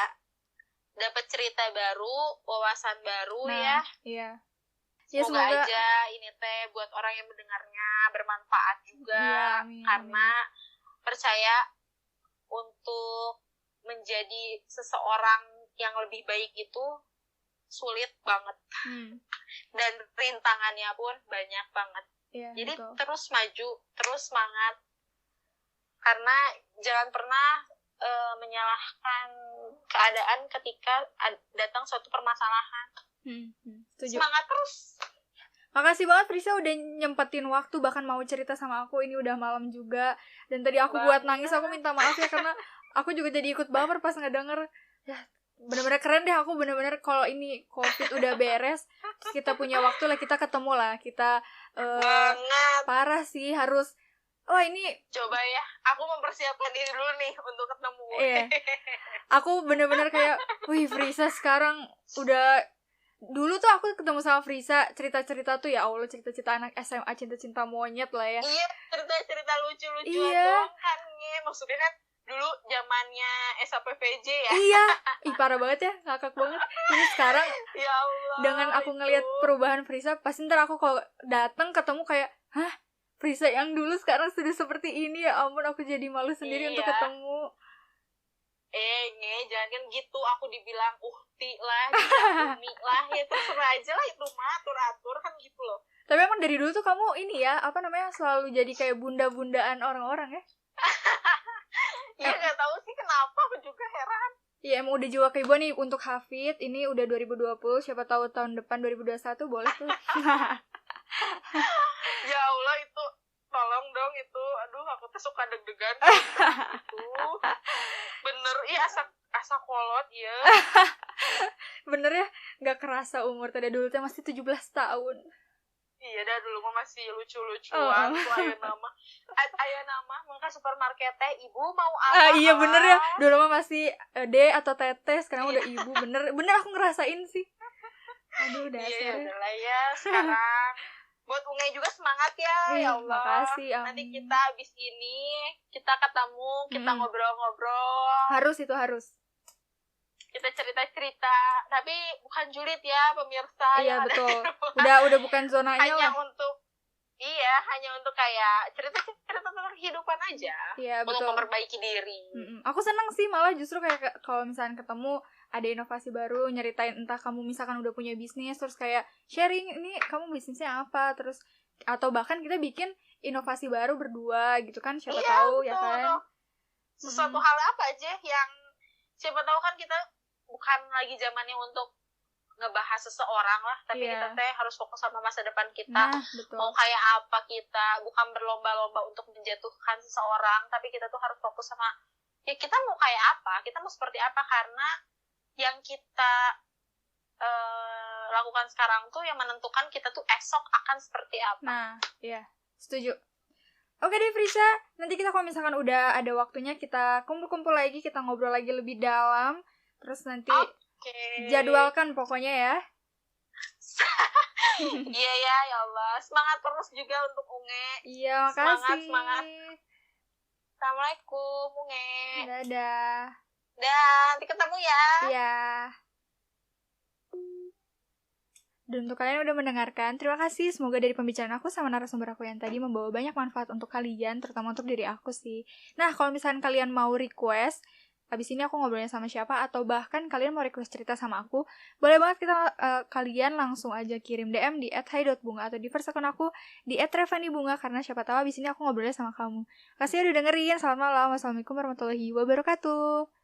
Dapat cerita baru, wawasan baru. Nah, ya. Iya. Semoga aja ini teh buat orang yang mendengarnya bermanfaat juga. Iya, amin, karena percaya untuk menjadi seseorang yang lebih baik itu sulit banget. Dan rintangannya pun banyak banget. Ya, jadi betul. Terus maju, terus semangat. Karena jangan pernah menyalahkan keadaan ketika datang suatu permasalahan. Semangat terus. Makasih banget Frisa udah nyempetin waktu, bahkan mau cerita sama aku. Ini udah malam juga. Dan tadi aku buat nangis, aku minta maaf ya karena aku juga jadi ikut baper pas ngedenger. Ya bener-bener keren deh. Aku bener-bener kalau ini COVID udah beres, terus kita punya waktu lah, kita ketemu lah. Kita parah sih, harus ini coba ya, aku mempersiapkan diri dulu nih untuk ketemu. Iya. Aku bener-bener kayak, wih Frisa sekarang udah. Dulu tuh aku ketemu sama Frisa, cerita-cerita tuh ya Allah, cerita-cerita anak SMA, cinta-cinta monyet lah ya. Iya, cerita-cerita lucu-lucuan doang kan. Maksudnya kan dulu zamannya SAPVJ ya. Iya, parah banget ya, ngakak banget. Ini sekarang ya Allah, dengan aku ngelihat perubahan Frisa, pasti ntar aku kalau datang ketemu kayak, hah, Frisa yang dulu sekarang sudah seperti ini, ya ampun, aku jadi malu sendiri untuk ketemu. Jangan kan gitu, aku dibilang uhti lah, Umi lah, ya terserah aja lah, itu mah atur-atur kan gitu loh. Tapi emang dari dulu tuh kamu ini ya, selalu jadi kayak bunda-bundaan orang-orang ya? Iya, gak tahu sih kenapa, aku juga heran. Iya, emang udah jiwa keibuan nih untuk Hafid. Ini udah 2020, siapa tahu tahun depan 2021 boleh tuh. Ya Allah, itu tolong dong itu. Aduh, aku tuh suka deg-degan gitu. Bener, iya asa kolot ya. Bener ya, gak kerasa umur tadi dulu tuh masih 17 tahun. Iya dah, dulu mah masih lucu-lucuan. Tuh aya nama maka supermarket teh ibu mau apa? Iya bener ya, dulu mah masih D atau Teteh, sekarang udah ibu. Bener aku ngerasain sih. Aduh dasar. Iya udahlah ya sekarang. Buat Unge juga semangat ya. Ya Allah. Makasih, nanti kita abis ini kita ketemu, kita ngobrol-ngobrol. Harus. Kita cerita-cerita, tapi bukan julid ya pemirsa. Iya betul. Udah bukan zonanya hanya lah. Hanya untuk kayak cerita tentang kehidupan aja. Iya, untuk memperbaiki diri. Aku senang sih malah justru kayak kalau misalnya ketemu ada inovasi baru, nyeritain entah kamu misalkan udah punya bisnis, terus kayak sharing ini kamu bisnisnya apa, terus atau bahkan kita bikin inovasi baru berdua gitu kan, siapa tahu betul, ya kan. Sesuatu hal apa aja yang siapa tahu kan kita bukan lagi zamannya untuk ngebahas seseorang lah, tapi kita teh harus fokus sama masa depan kita. Mau kayak apa kita, bukan berlomba-lomba untuk menjatuhkan seseorang, tapi kita tuh harus fokus sama ya kita mau kayak apa, kita mau seperti apa, karena yang kita lakukan sekarang tuh yang menentukan kita tuh esok akan seperti apa. Nah, iya, setuju. Oke deh Frisa, nanti kita kalau misalkan udah ada waktunya kita kumpul-kumpul lagi, kita ngobrol lagi lebih dalam, terus nanti jadwalkan pokoknya ya. Iya ya Allah, semangat terus juga untuk Unge. Iya, makasih. Semangat. Assalamualaikum Unge. Dadah. Nanti ketemu ya. Iya. Dan untuk kalian udah mendengarkan, terima kasih. Semoga dari pembicaraan aku sama narasumber aku yang tadi membawa banyak manfaat untuk kalian, terutama untuk diri aku sih. Nah, kalau misalkan kalian mau request abis ini aku ngobrolnya sama siapa, atau bahkan kalian mau request cerita sama aku, boleh banget kalian langsung aja kirim DM di @hai.bunga atau di first akun aku di @revanibunga, karena siapa tahu abis ini aku ngobrolnya sama kamu. Kasih udah dengerin, selamat malam, wassalamualaikum warahmatullahi wabarakatuh.